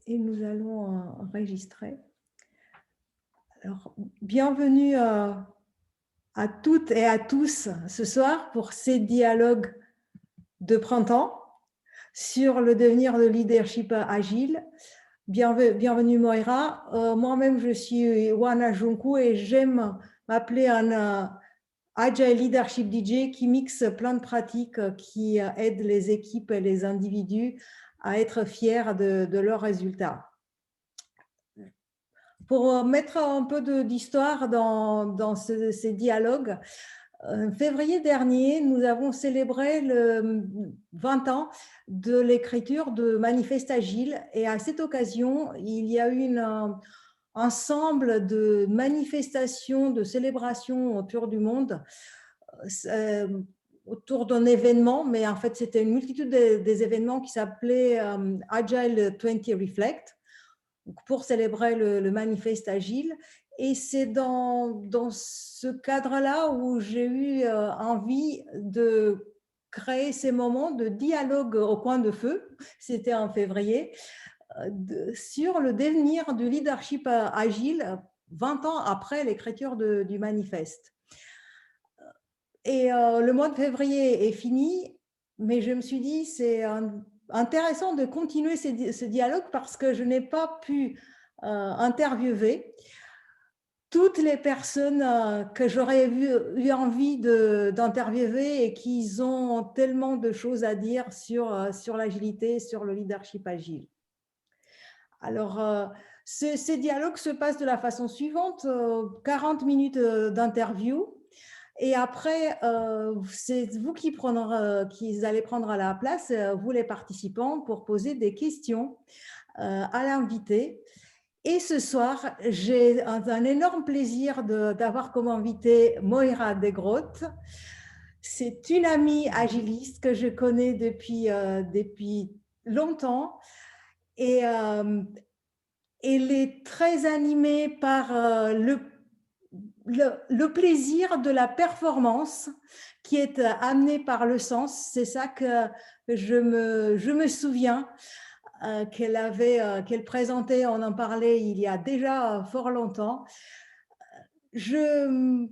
Et nous allons enregistrer. Alors, bienvenue à toutes et à tous ce soir pour ces dialogues de printemps sur le devenir de leadership agile. Bienvenue Moira. Moi-même, je suis Wana Junku et j'aime m'appeler un Agile Leadership DJ qui mixe plein de pratiques qui aident les équipes et les individus à être fiers de leurs résultats. Pour mettre un peu d'histoire dans ces dialogues, en février dernier, nous avons célébré le 20 ans de l'écriture de Manifeste Agile et à cette occasion, il y a eu un ensemble de manifestations, de célébrations autour du monde, autour d'un événement, mais en fait c'était une multitude des événements qui s'appelaient Agile 20 Reflect, pour célébrer le manifeste agile. Et c'est dans ce cadre-là où j'ai eu envie de créer ces moments de dialogue au coin de feu, c'était en février, sur le devenir du leadership agile 20 ans après l'écriture du manifeste. Et le mois de février est fini, mais je me suis dit c'est intéressant de continuer ce dialogue parce que je n'ai pas pu interviewer toutes les personnes que j'aurais eu envie d'interviewer et qui ont tellement de choses à dire sur l'agilité, sur le leadership agile. Alors, ces dialogues se passent de la façon suivante, 40 minutes d'interview. Et après, c'est vous qui allez prendre à la place, vous les participants, pour poser des questions à l'invité. Et ce soir, j'ai un énorme plaisir d'avoir comme invité Moira Degroot. C'est une amie agiliste que je connais depuis longtemps. Et elle est très animée par le plaisir de la performance qui est amené par le sens. C'est ça que je me souviens qu'elle présentait, on en parlait il y a déjà fort longtemps. Comme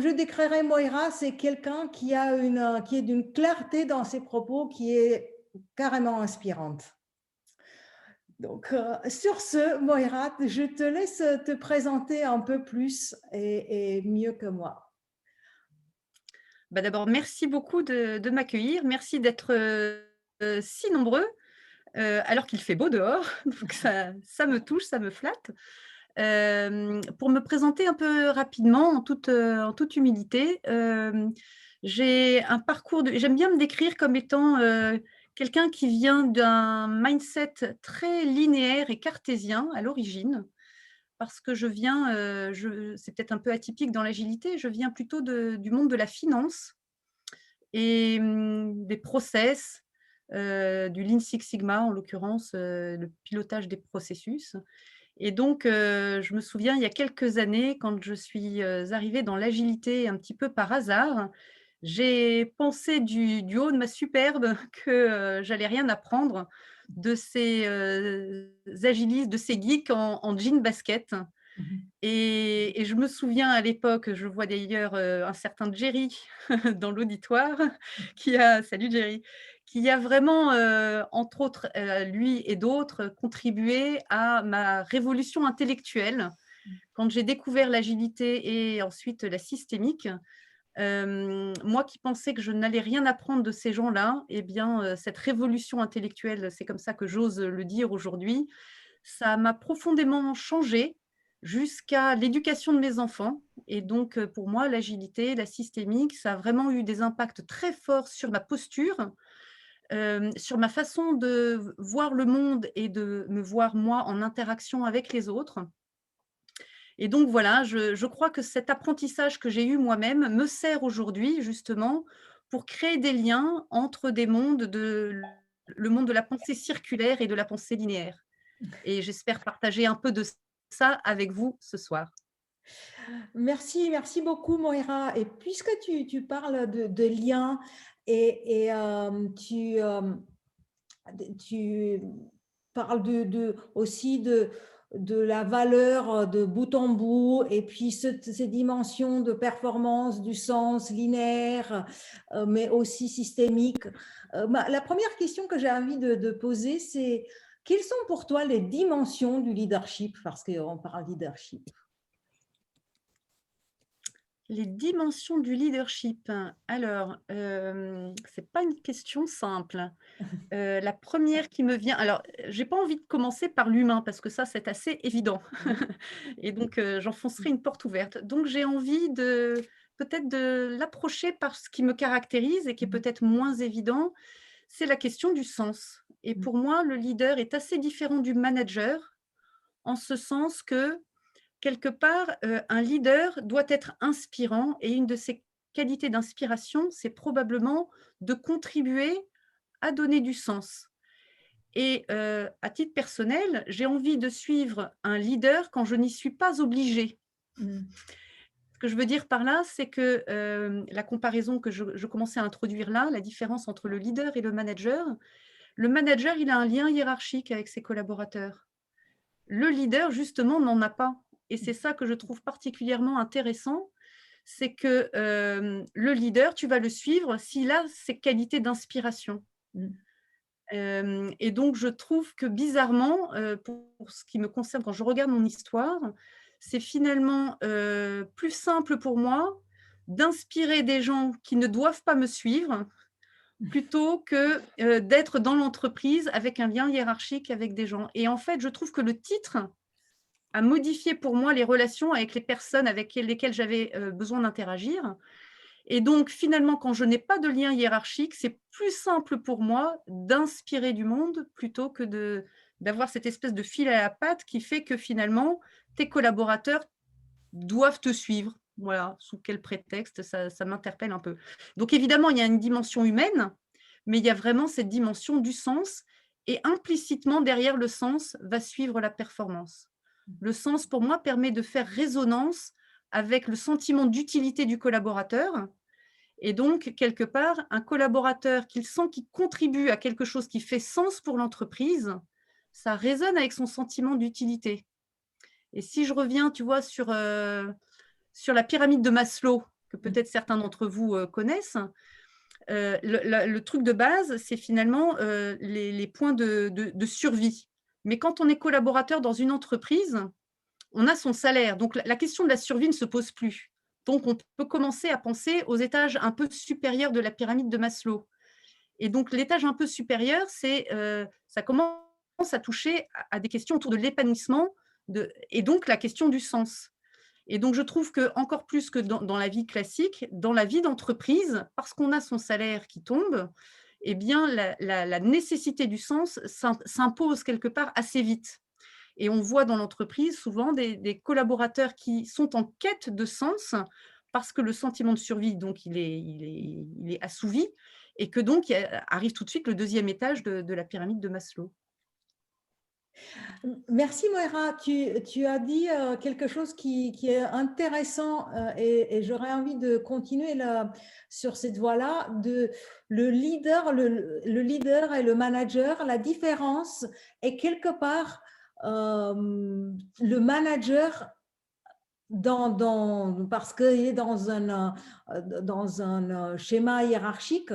je décrirais Moira, c'est quelqu'un qui est d'une clarté dans ses propos qui est carrément inspirante. Donc, sur ce, Moira, je te laisse te présenter un peu plus et mieux que moi. D'abord, merci beaucoup de m'accueillir. Merci d'être si nombreux alors qu'il fait beau dehors. Donc, ça me touche, ça me flatte. Pour me présenter un peu rapidement, en toute humilité, j'ai un parcours j'aime bien me décrire comme étant quelqu'un qui vient d'un mindset très linéaire et cartésien à l'origine. Parce que je viens, c'est peut-être un peu atypique dans l'agilité, je viens plutôt du monde de la finance et des process, du Lean Six Sigma en l'occurrence, le pilotage des processus. Et donc je me souviens il y a quelques années quand je suis, arrivée dans l'agilité un petit peu par hasard, j'ai pensé du haut de ma superbe que, j'allais rien apprendre de ces, agilistes, de ces geeks en jean basket. Et je me souviens à l'époque, je vois d'ailleurs, un certain Jerry dans l'auditoire salut Jerry, qui a vraiment, entre autres, lui et d'autres, contribué à ma révolution intellectuelle. Quand j'ai découvert l'agilité et ensuite la systémique, moi qui pensais que je n'allais rien apprendre de ces gens-là, eh bien, cette révolution intellectuelle, c'est comme ça que j'ose le dire aujourd'hui, ça m'a profondément changée jusqu'à l'éducation de mes enfants. Et donc, pour moi, l'agilité, la systémique, ça a vraiment eu des impacts très forts sur ma posture, sur ma façon de voir le monde et de me voir moi en interaction avec les autres. Et donc voilà, je crois que cet apprentissage que j'ai eu moi-même me sert aujourd'hui justement pour créer des liens entre des mondes le monde de la pensée circulaire et de la pensée linéaire. Et j'espère partager un peu de ça avec vous ce soir. Merci beaucoup Moira. Et puisque tu parles de liens et tu parle aussi de la valeur de bout en bout, et puis ces dimensions de performance, du sens linéaire, mais aussi systémique. La première question que j'ai envie de poser, c'est quelles sont pour toi les dimensions du leadership, parce qu'on parle leadership? Les dimensions du leadership. Alors, c'est pas une question simple. La première qui me vient, alors, j'ai pas envie de commencer par l'humain parce que ça, c'est assez évident Oui. et donc j'enfoncerai une porte ouverte. Donc j'ai envie peut-être de l'approcher par ce qui me caractérise et qui est peut-être moins évident, c'est la question du sens. Et pour moi, le leader est assez différent du manager, en ce sens que quelque part, un leader doit être inspirant et une de ses qualités d'inspiration, c'est probablement de contribuer à donner du sens. Et à titre personnel, j'ai envie de suivre un leader quand je n'y suis pas obligée. Mm. Ce que je veux dire par là, c'est que, la comparaison que je commençais à introduire là, la différence entre le leader et le manager, il a un lien hiérarchique avec ses collaborateurs. Le leader, justement, n'en a pas et c'est ça que je trouve particulièrement intéressant, c'est que, le leader, tu vas le suivre s'il a ces qualités d'inspiration. Mm. Et donc je trouve que bizarrement, pour ce qui me concerne, quand je regarde mon histoire, c'est finalement, plus simple pour moi d'inspirer des gens qui ne doivent pas me suivre, plutôt que, d'être dans l'entreprise avec un lien hiérarchique avec des gens. Et en fait, je trouve que le titre a modifié pour moi les relations avec les personnes avec lesquelles j'avais, besoin d'interagir. Et donc finalement, quand je n'ai pas de lien hiérarchique, c'est plus simple pour moi d'inspirer du monde plutôt que d'avoir cette espèce de fil à la patte qui fait que finalement, tes collaborateurs doivent te suivre. Voilà, sous quel prétexte, ça m'interpelle un peu. Donc évidemment, il y a une dimension humaine, mais il y a vraiment cette dimension du sens et implicitement derrière le sens va suivre la performance. Le sens pour moi permet de faire résonance avec le sentiment d'utilité du collaborateur et donc quelque part, un collaborateur qu'il sent qu'il contribue à quelque chose qui fait sens pour l'entreprise, ça résonne avec son sentiment d'utilité. Et si je reviens, tu vois, sur la pyramide de Maslow, que peut-être certains d'entre vous, connaissent, le truc de base, c'est finalement, les points de survie. Mais quand on est collaborateur dans une entreprise, on a son salaire. Donc la question de la survie ne se pose plus. Donc on peut commencer à penser aux étages un peu supérieurs de la pyramide de Maslow. Et donc l'étage un peu supérieur, ça commence à toucher à des questions autour de l'épanouissement et donc la question du sens. Et donc je trouve que encore plus que dans la vie classique, dans la vie d'entreprise, parce qu'on a son salaire qui tombe, eh bien la nécessité du sens s'impose quelque part assez vite. Et on voit dans l'entreprise souvent des collaborateurs qui sont en quête de sens parce que le sentiment de survie, donc il est assouvi et que donc arrive tout de suite le deuxième étage de la pyramide de Maslow. Merci Moira, tu as dit quelque chose qui est intéressant, et j'aurais envie de continuer là, sur cette voie-là, le leader, le leader et le manager. La différence est quelque part le manager parce qu'il est dans un schéma hiérarchique,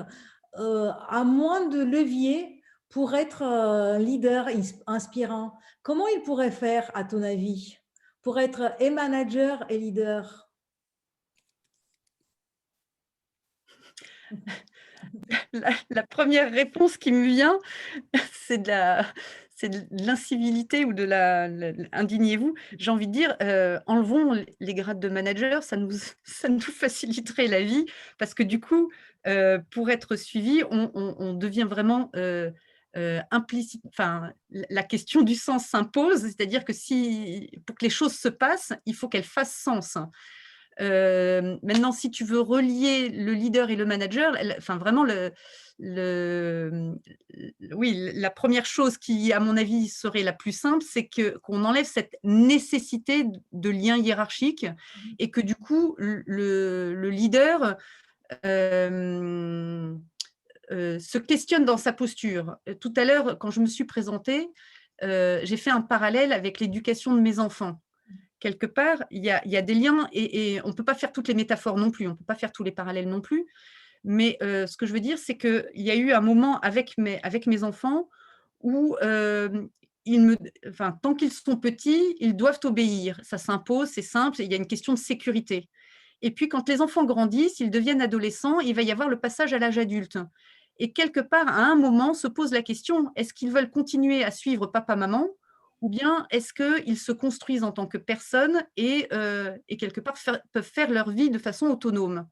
a moins de levier pour être leader inspirant. Comment il pourrait faire, à ton avis, pour être et manager et leader? La première réponse qui me vient, c'est de l'incivilité ou indignez-vous. J'ai envie de dire, enlevons les grades de manager, ça nous faciliterait la vie parce que du coup, pour être suivi, on devient vraiment, implicite enfin, la question du sens s'impose, c'est-à-dire que pour que les choses se passent, il faut qu'elles fassent sens. Maintenant, si tu veux relier le leader et le manager, enfin vraiment oui, la première chose qui, à mon avis, serait la plus simple, c'est qu'on enlève cette nécessité de lien hiérarchique et que du coup, le leader se questionne dans sa posture. Tout à l'heure, quand je me suis présentée, j'ai fait un parallèle avec l'éducation de mes enfants. Quelque part, il y a des liens et on ne peut pas faire toutes les métaphores non plus, on ne peut pas faire tous les parallèles non plus. Mais ce que je veux dire, c'est qu'il y a eu un moment avec mes enfants où ils me, enfin, tant qu'ils sont petits, ils doivent obéir. Ça s'impose, c'est simple, il y a une question de sécurité. Et puis, quand les enfants grandissent, ils deviennent adolescents, il va y avoir le passage à l'âge adulte. Et quelque part, à un moment, se pose la question, est-ce qu'ils veulent continuer à suivre papa-maman ou bien est-ce qu'ils se construisent en tant que personnes et quelque part peuvent faire leur vie de façon autonome.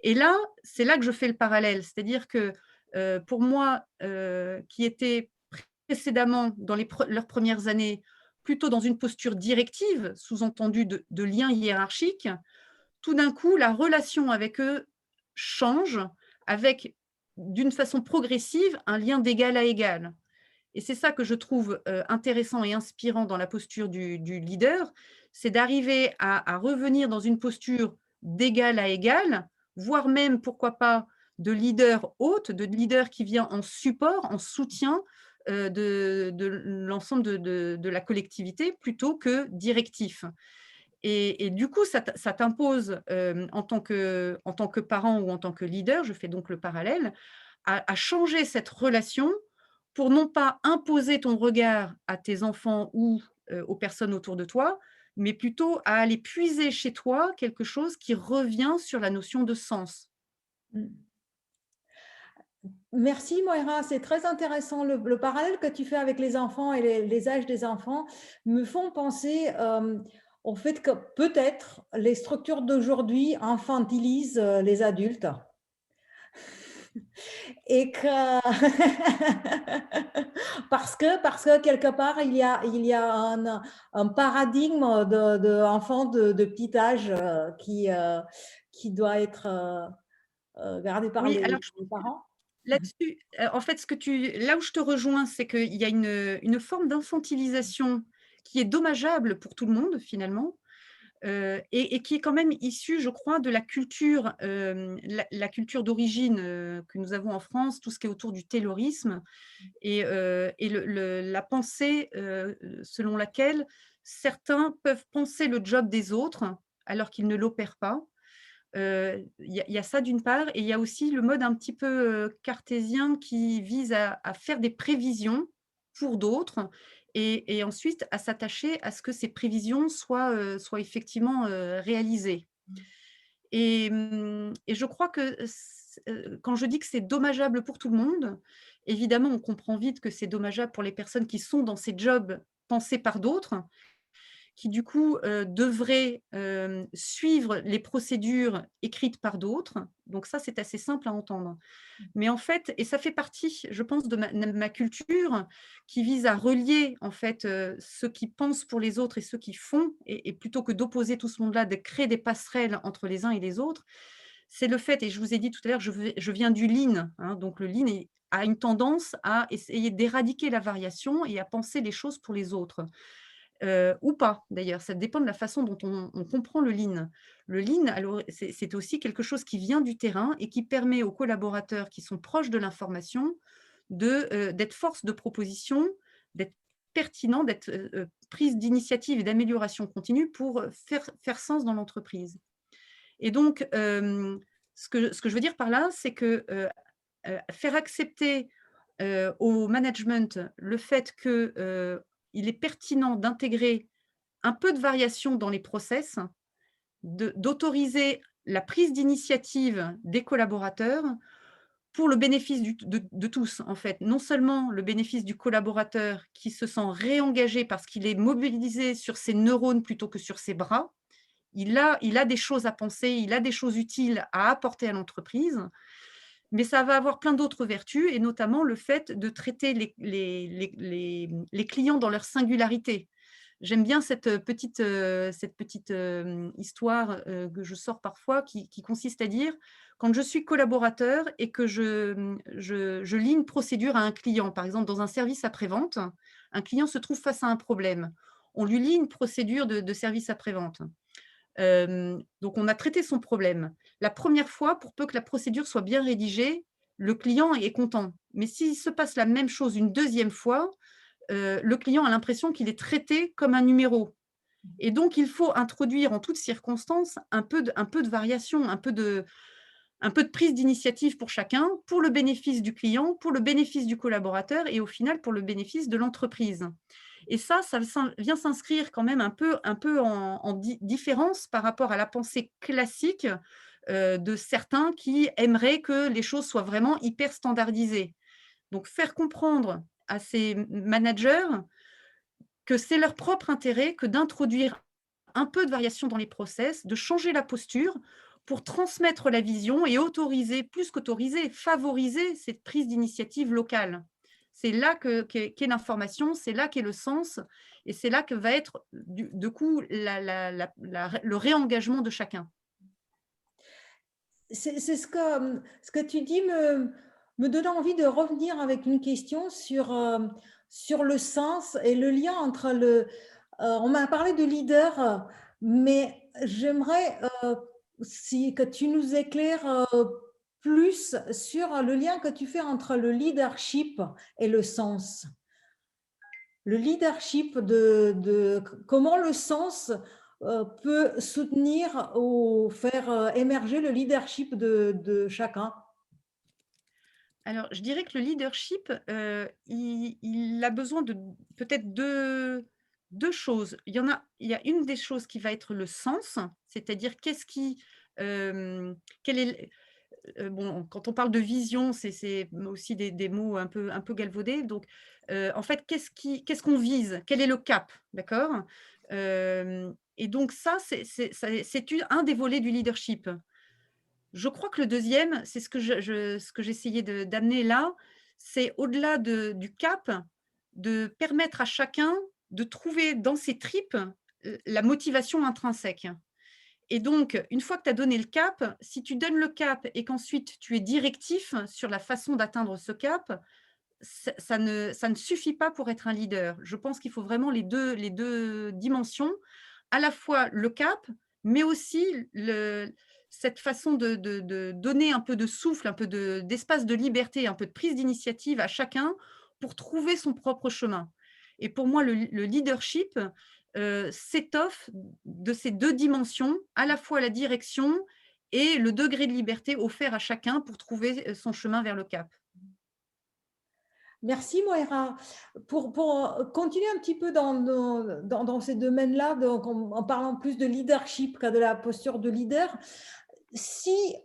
Et là, c'est là que je fais le parallèle. C'est-à-dire que pour moi, qui était précédemment, dans leurs premières années, plutôt dans une posture directive, sous-entendu de lien hiérarchique, tout d'un coup, la relation avec eux change avec, d'une façon progressive, un lien d'égal à égal. Et c'est ça que je trouve intéressant et inspirant dans la posture du leader, c'est d'arriver à revenir dans une posture d'égal à égal, voire même, pourquoi pas, de leader hôte, de leader qui vient en support, en soutien de l'ensemble de la collectivité, plutôt que directif. Et du coup, ça t'impose, en tant que parent ou en tant que leader, je fais donc le parallèle, à changer cette relation pour non pas imposer ton regard à tes enfants ou aux personnes autour de toi, mais plutôt à aller puiser chez toi quelque chose qui revient sur la notion de sens. Mmh. Merci Moira, c'est très intéressant. Le parallèle que tu fais avec les enfants et les âges des enfants me font penser au fait que peut-être les structures d'aujourd'hui infantilisent les adultes et que parce que quelque part il y a un paradigme d'enfant de petit âge qui doit être gardé par Oui, alors les parents. là-dessus, en fait, là où je te rejoins, c'est qu'il y a une forme d'infantilisation qui est dommageable pour tout le monde finalement, et qui est quand même issue, je crois, de la culture, la culture d'origine, que nous avons en France, tout ce qui est autour du taylorisme et la pensée, selon laquelle certains peuvent penser le job des autres alors qu'ils ne l'opèrent pas. Il y a ça d'une part et il y a aussi le mode un petit peu, cartésien qui vise à faire des prévisions pour d'autres et ensuite à s'attacher à ce que ces prévisions soient effectivement, réalisées. Et je crois que quand je dis que c'est dommageable pour tout le monde, évidemment, on comprend vite que c'est dommageable pour les personnes qui sont dans ces jobs pensés par d'autres qui du coup, devraient, suivre les procédures écrites par d'autres. Donc ça, c'est assez simple à entendre. Mais en fait et ça fait partie, je pense, de ma culture qui vise à relier en fait, ceux qui pensent pour les autres et ceux qui font et plutôt que d'opposer tout ce monde-là, de créer des passerelles entre les uns et les autres. C'est le fait et je vous ai dit tout à l'heure, je viens du lean, hein, donc le lean a une tendance à essayer d'éradiquer la variation et à penser les choses pour les autres. Ou pas d'ailleurs, ça dépend de la façon dont on comprend le lean. Le lean, alors, c'est aussi quelque chose qui vient du terrain et qui permet aux collaborateurs qui sont proches de l'information d'être force de proposition, d'être pertinent, d'être, prise d'initiative et d'amélioration continue pour, faire sens dans l'entreprise. Et donc, ce que je veux dire par là, c'est que, faire accepter, au management le fait que, il est pertinent d'intégrer un peu de variation dans les process, d'autoriser la prise d'initiative des collaborateurs pour le bénéfice de tous, en fait. Non seulement le bénéfice du collaborateur qui se sent réengagé parce qu'il est mobilisé sur ses neurones plutôt que sur ses bras. Il a des choses à penser, il a des choses utiles à apporter à l'entreprise, mais ça va avoir plein d'autres vertus et notamment le fait de traiter les clients dans leur singularité. J'aime bien cette petite histoire, que je sors parfois qui consiste à dire: «Quand je suis collaborateur et que je lis une procédure à un client», par exemple dans un service après-vente, un client se trouve face à un problème. On lui lit une procédure de service après-vente. Donc on a traité son problème. La première fois, pour peu que la procédure soit bien rédigée, le client est content. Mais s'il se passe la même chose une deuxième fois, le client a l'impression qu'il est traité comme un numéro. Et donc, il faut introduire en toutes circonstances un peu de variation, un peu de prise d'initiative pour chacun, pour le bénéfice du client, pour le bénéfice du collaborateur et au final pour le bénéfice de l'entreprise. Et ça vient s'inscrire quand même un peu en différence par rapport à la pensée classique de certains qui aimeraient que les choses soient vraiment hyper standardisées. Donc faire comprendre à ces managers que c'est leur propre intérêt que d'introduire un peu de variation dans les process, de changer la posture pour transmettre la vision et autoriser, plus qu'autoriser, favoriser cette prise d'initiative locale. C'est là qu'est l'information, c'est là qu'est le sens et c'est là que va être du coup le réengagement de chacun. C'est ce que tu dis me donne envie de revenir avec une question sur le sens et le lien entre on m'a parlé de leader, mais j'aimerais que tu nous éclaires plus sur le lien que tu fais entre le leadership et le sens. Le leadership comment le sens peut soutenir ou faire émerger le leadership de chacun. Alors, je dirais que le leadership, il a besoin de peut-être deux choses. Il y a une des choses qui va être le sens, c'est-à-dire quel est bon, quand on parle de vision, c'est aussi des mots un peu galvaudés. Donc, en fait, qu'est-ce qu'on vise? Quel est le cap? D'accord? Et donc ça, un des volets du leadership. Je crois que le deuxième, c'est ce que j'essayais d'amener là, c'est au-delà du cap, de permettre à chacun de trouver dans ses tripes la motivation intrinsèque. Et donc, une fois que tu as donné le cap, si tu donnes le cap et qu'ensuite tu es directif sur la façon d'atteindre ce cap, ça ne suffit pas pour être un leader. Je pense qu'il faut vraiment les deux dimensions, à la fois le cap, mais aussi cette façon de donner un peu de souffle, un peu d'espace de liberté, un peu de prise d'initiative à chacun pour trouver son propre chemin. Et pour moi, le leadership s'étoffe de ces deux dimensions, à la fois la direction et le degré de liberté offert à chacun pour trouver son chemin vers le cap. Merci Moira. Pour continuer un petit peu dans ces domaines-là, en parlant plus de leadership que de la posture de leader, si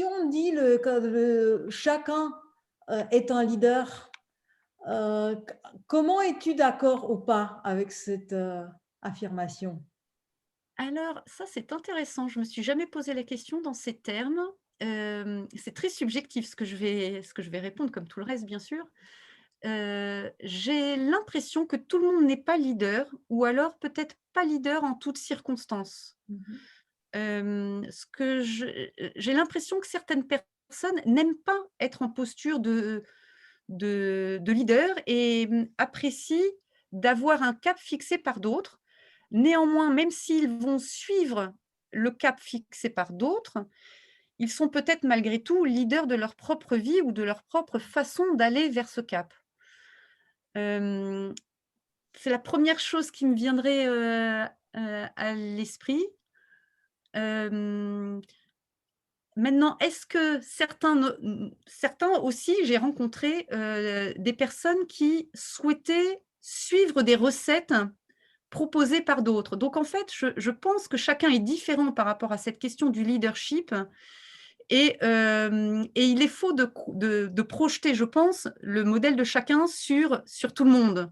on dit que chacun est un leader, comment es-tu d'accord ou pas avec cette affirmation? Alors ça, c'est intéressant. Je me suis jamais posé la question dans ces termes. C'est très subjectif ce que je vais répondre comme tout le reste, bien sûr. J'ai l'impression que tout le monde n'est pas leader ou alors peut-être pas leader en toutes circonstances. Mhm. Ce que j'ai l'impression que certaines personnes n'aiment pas être en posture de leader et apprécient d'avoir un cap fixé par d'autres. Néanmoins, même s'ils vont suivre le cap fixé par d'autres, ils sont peut-être malgré tout leaders de leur propre vie ou de leur propre façon d'aller vers ce cap. Hem, c'est la première chose qui me viendrait, à l'esprit. Hem, maintenant, est-ce que certains aussi, j'ai rencontré, des personnes qui souhaitaient suivre des recettes proposées par d'autres. Donc en fait, je pense que chacun est différent par rapport à cette question du leadership et il est faux de projeter, je pense, le modèle de chacun sur tout le monde.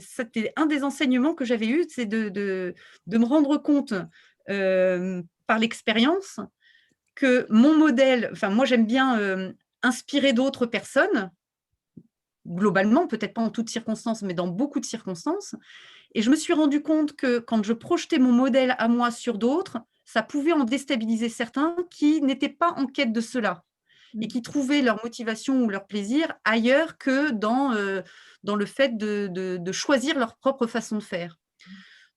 C'était un des enseignements que j'avais eu, c'est de me rendre compte, par l'expérience que mon modèle enfin moi j'aime bien, inspirer d'autres personnes, globalement, peut-être pas en toutes circonstances, mais dans beaucoup de circonstances et je me suis rendu compte que quand je projetais mon modèle à moi sur d'autres, ça pouvait en déstabiliser certains qui n'étaient pas en quête de cela et qui trouvaient leur motivation ou leur plaisir ailleurs que dans le fait de choisir leur propre façon de faire.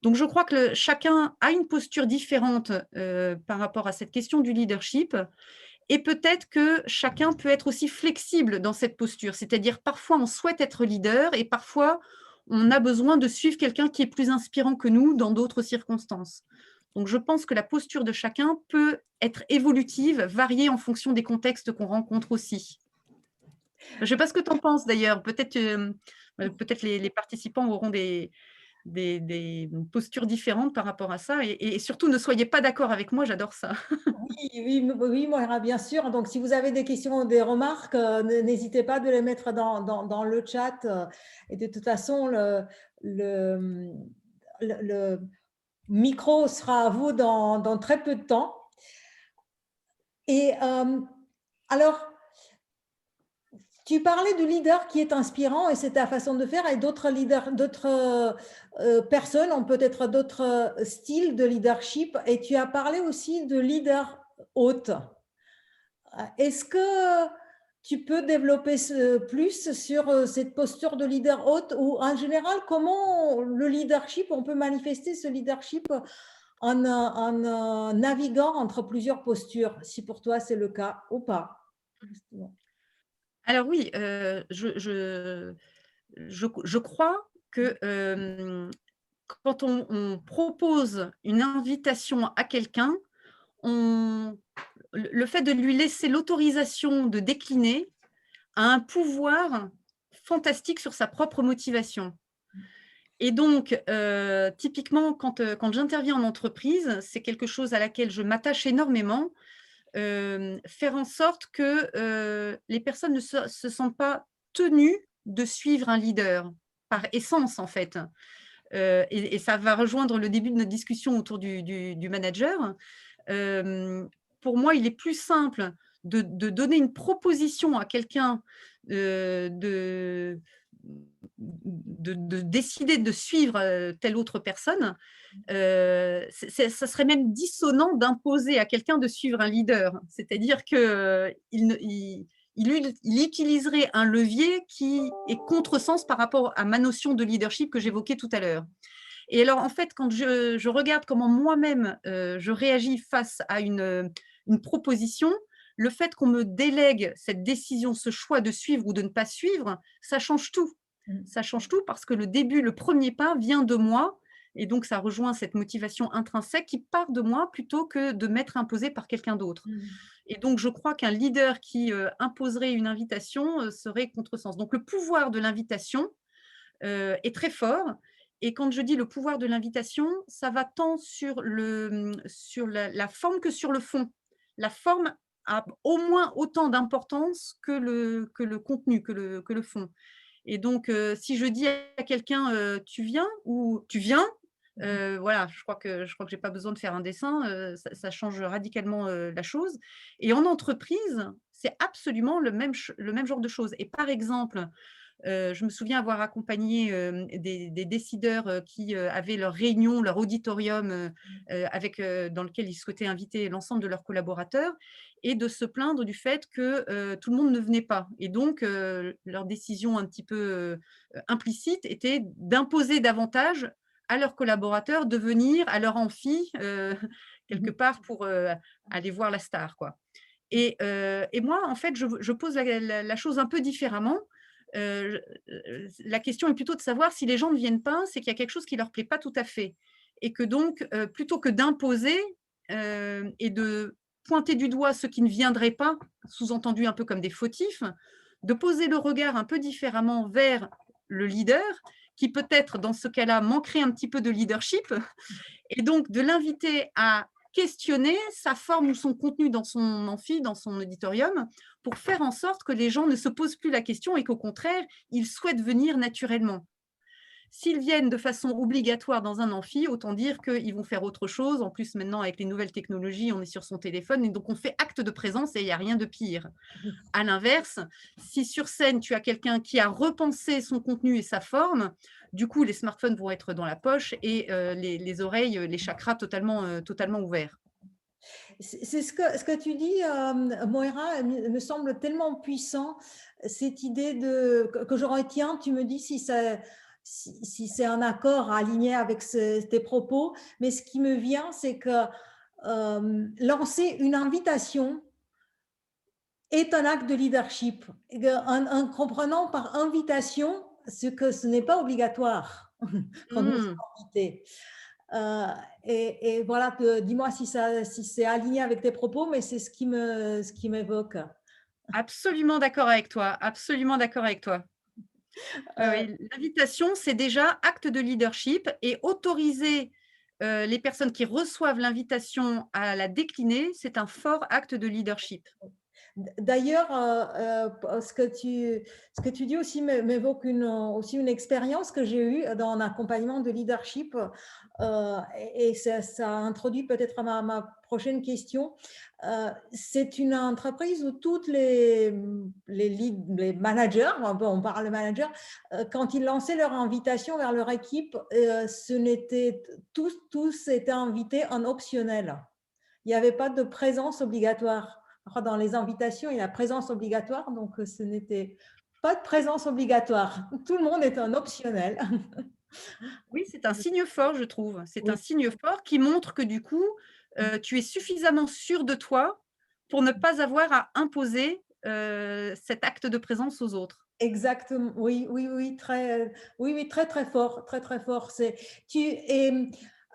Donc je crois que chacun a une posture différente, par rapport à cette question du leadership Et peut-être que chacun peut être aussi flexible dans cette posture. C'est-à-dire, parfois, on souhaite être leader et parfois, on a besoin de suivre quelqu'un qui est plus inspirant que nous dans d'autres circonstances. Donc, je pense que la posture de chacun peut être évolutive, variée en fonction des contextes qu'on rencontre aussi. Je ne sais pas ce que tu en penses d'ailleurs. Peut-être les participants auront des postures différentes par rapport à ça. Et surtout, ne soyez pas d'accord avec moi, j'adore ça. Oui, oui, oui, Moira, bien sûr. Donc, si vous avez des questions ou des remarques, n'hésitez pas de les mettre dans le chat. Et de toute façon, le, le micro sera à vous dans très peu de temps. Et alors, tu parlais du leader qui est inspirant et c'est ta façon de faire et d'autres leaders, d'autres personnes ont peut-être d'autres styles de leadership et tu as parlé aussi de leader hôte. Est-ce que tu peux développer plus sur cette posture de leader hôte ou en général, comment le leadership, on peut manifester ce leadership en naviguant entre plusieurs postures, si pour toi c'est le cas ou pas? Alors oui, je crois que quand on propose une invitation à quelqu'un, le fait de lui laisser l'autorisation de décliner a un pouvoir fantastique sur sa propre motivation. Et donc, typiquement, quand j'interviens en entreprise, c'est quelque chose à laquelle je m'attache énormément, faire en sorte que les personnes ne se sentent pas tenues de suivre un leader, par essence en fait. Et ça va rejoindre le début de notre discussion autour du manager. Pour moi, il est plus simple de donner une proposition à quelqu'un, de décider de suivre, telle autre personne. Ça serait même dissonant d'imposer à quelqu'un de suivre un leader. C'est-à-dire qu'il utiliserait un levier qui est contresens par rapport à ma notion de leadership que j'évoquais tout à l'heure. Et alors, en fait, quand je regarde comment moi-même, je réagis face à une proposition, le fait qu'on me délègue cette décision, ce choix de suivre ou de ne pas suivre, ça change tout. Ça change tout parce que le début, le premier pas vient de moi et donc ça rejoint cette motivation intrinsèque qui part de moi plutôt que de m'être imposée par quelqu'un d'autre. Et donc, je crois qu'un leader qui, imposerait une invitation, serait contresens. Donc le pouvoir de l'invitation, est très fort. Et quand je dis le pouvoir de l'invitation, ça va tant sur la forme que sur le fond. La forme a au moins autant d'importance que le contenu, que le fond. Et donc, si je dis à quelqu'un, tu viens ou tu viens, voilà, je crois que j'ai pas besoin de faire un dessin, ça change radicalement la chose. Et en entreprise, c'est absolument le même genre de choses. Et par exemple, je me souviens avoir accompagné, des décideurs, qui, avaient leur réunion, leur auditorium, avec, dans lequel ils souhaitaient inviter l'ensemble de leurs collaborateurs et de se plaindre du fait que, tout le monde ne venait pas et donc leur décision un petit peu, implicite était d'imposer davantage à leurs collaborateurs de venir à leur amphi, quelque part pour, aller voir la star, quoi. Et moi, en fait, je pose la chose un peu différemment. La question est plutôt de savoir si les gens ne viennent pas, c'est qu'il y a quelque chose qui ne leur plaît pas tout à fait. Et que donc, plutôt que d'imposer, et de pointer du doigt ceux qui ne viendraient pas, sous-entendu un peu comme des fautifs, de poser le regard un peu différemment vers le leader, qui peut-être dans ce cas-là manquerait un petit peu de leadership, et donc de l'inviter à questionner sa forme ou son contenu dans son amphi, dans son auditorium, pour faire en sorte que les gens ne se posent plus la question et qu'au contraire, ils souhaitent venir naturellement. S'ils viennent de façon obligatoire dans un amphi, autant dire qu'ils vont faire autre chose. En plus, maintenant, avec les nouvelles technologies, on est sur son téléphone et donc on fait acte de présence et il n'y a rien de pire. À l'inverse, si sur scène, tu as quelqu'un qui a repensé son contenu et sa forme, du coup, les smartphones vont être dans la poche et les oreilles, les chakras totalement ouverts. C'est ce que tu dis, Moira, me semble tellement puissant, cette idée que je retiens, tu me dis si c'est un accord aligné avec tes propos, mais ce qui me vient, c'est que lancer une invitation est un acte de leadership, en comprenant par invitation ce que ce n'est pas obligatoire quand nous Mmh. sommes invités. Euh, et voilà, dis-moi si, si c'est aligné avec tes propos, mais c'est ce qui m'évoque. Absolument d'accord avec toi, absolument d'accord avec toi. Oui, Euh, oui, l'invitation, c'est déjà acte de leadership et autoriser, les personnes qui reçoivent l'invitation à la décliner, c'est un fort acte de leadership. D'ailleurs, ce que tu dis aussi m'évoque aussi une expérience que j'ai eue dans un accompagnement de leadership, et ça introduit peut-être ma prochaine question. C'est une entreprise où toutes les managers, on parle de managers, quand ils lançaient leur invitation vers leur équipe, ce n'était tous étaient invités en optionnel. Il n'y avait pas de présence obligatoire. Dans les invitations, il y a présence obligatoire, donc ce n'était pas de présence obligatoire. Tout le monde est un optionnel. Oui, c'est un signe fort, je trouve. C'est un Oui, signe fort qui montre que du coup, tu es suffisamment sûr de toi pour ne pas avoir à imposer, cet acte de présence aux autres. exactement. Oui, oui, oui, oui, oui, très, très fort, très, très fort.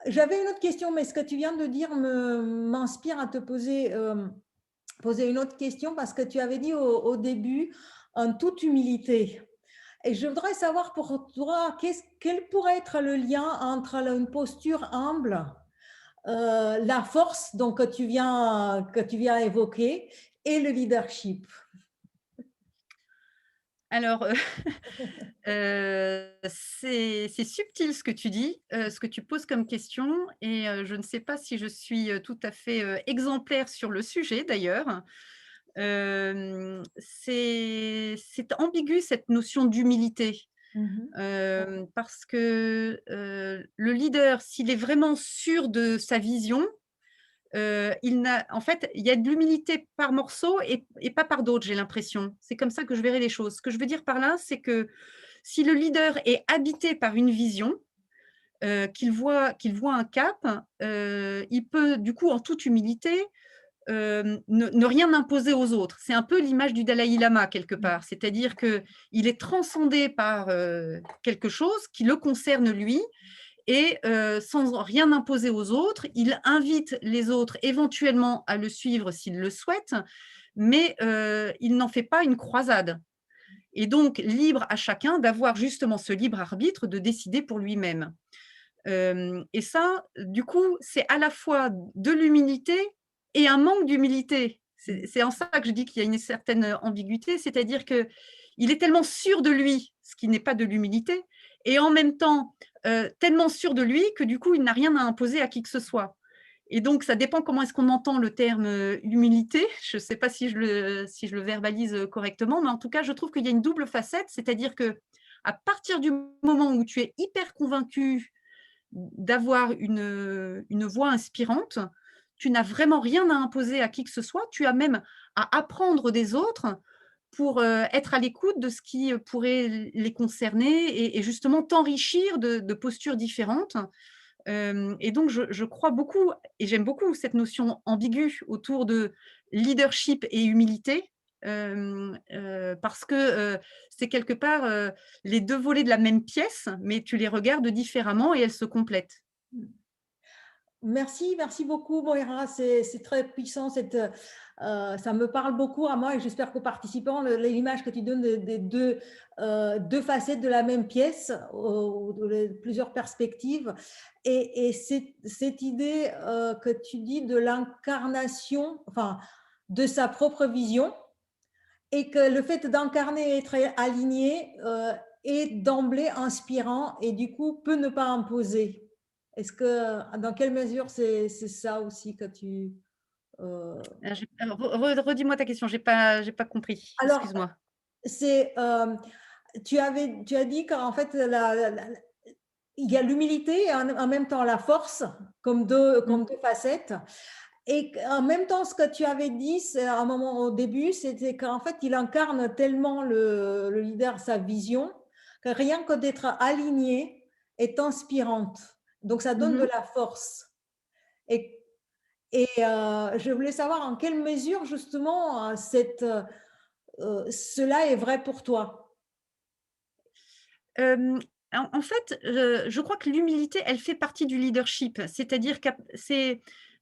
J'avais une autre question, mais ce que tu viens de dire m'inspire à te poser une autre question parce que tu avais dit au début, en toute humilité. Et je voudrais savoir pour toi, quel pourrait être le lien entre une posture humble, la force donc, que tu viens évoquer, et le leadership. Alors, c'est subtil ce que tu dis, ce que tu poses comme question et je ne sais pas si je suis, tout à fait, exemplaire sur le sujet d'ailleurs. C'est ambigu cette notion d'humilité, Mhm. parce que, le leader, s'il est vraiment sûr de sa vision, il n'a en fait, il y a de l'humilité par morceaux et pas par d'autres, j'ai l'impression. C'est comme ça que je verrai les choses. Ce que je veux dire par là, c'est que si le leader est habité par une vision, qu'il voit un cap, il peut du coup, en toute humilité, ne rien imposer aux autres. C'est un peu l'image du Dalaï Lama quelque part. C'est-à-dire qu'il est transcendé par, quelque chose qui le concerne lui et sans rien imposer aux autres, il invite les autres éventuellement à le suivre s'ils le souhaitent, mais il n'en fait pas une croisade. Et donc, libre à chacun d'avoir justement ce libre arbitre de décider pour lui-même. Et ça, du coup, c'est à la fois de l'humilité et un manque d'humilité. C'est en ça que je dis qu'il y a une certaine ambiguïté, c'est-à-dire qu'il est tellement sûr de lui, ce qui n'est pas de l'humilité, et en même temps, tellement sûr de lui que du coup, il n'a rien à imposer à qui que ce soit. Et donc, ça dépend comment est-ce qu'on entend le terme humilité. Je ne sais pas si je le verbalise correctement, mais en tout cas, je trouve qu'il y a une double facette, c'est-à-dire que à partir du moment où tu es hyper convaincu d'avoir une voix inspirante, tu n'as vraiment rien à imposer à qui que ce soit, tu as même à apprendre des autres pour, être à l'écoute de ce qui, pourrait les concerner et justement t'enrichir de postures différentes. Et donc je crois beaucoup et j'aime beaucoup cette notion ambiguë autour de leadership et humilité, parce que, c'est quelque part, les 2 volets de la même pièce, mais tu les regardes différemment et elles se complètent. Merci, merci beaucoup, Moira. C'est très puissant. Ça me parle beaucoup à moi et j'espère qu'aux participants, l'image que tu donnes des deux facettes de la même pièce, ou de plusieurs perspectives. Et cette idée que tu dis de l'incarnation, enfin, de sa propre vision, et que le fait d'incarner et être aligné est d'emblée inspirant et du coup peut ne pas imposer. Dans quelle mesure c'est ça aussi que tu... Redis-moi ta question, j'ai pas compris, Alors, excuse-moi. c'est, tu as dit qu'en fait, il y a l'humilité et en même temps la force Mmh. comme deux facettes. Et en même temps, ce que tu avais dit à un moment au début, c'était qu'en fait, il incarne tellement le leader, sa vision, que rien que d'être aligné est inspirante. Donc, ça donne de Mmh. la force. Et, Et je voulais savoir en quelle mesure justement cela est vrai pour toi. Hem, en fait, je crois que l'humilité, elle fait partie du leadership. C'est-à-dire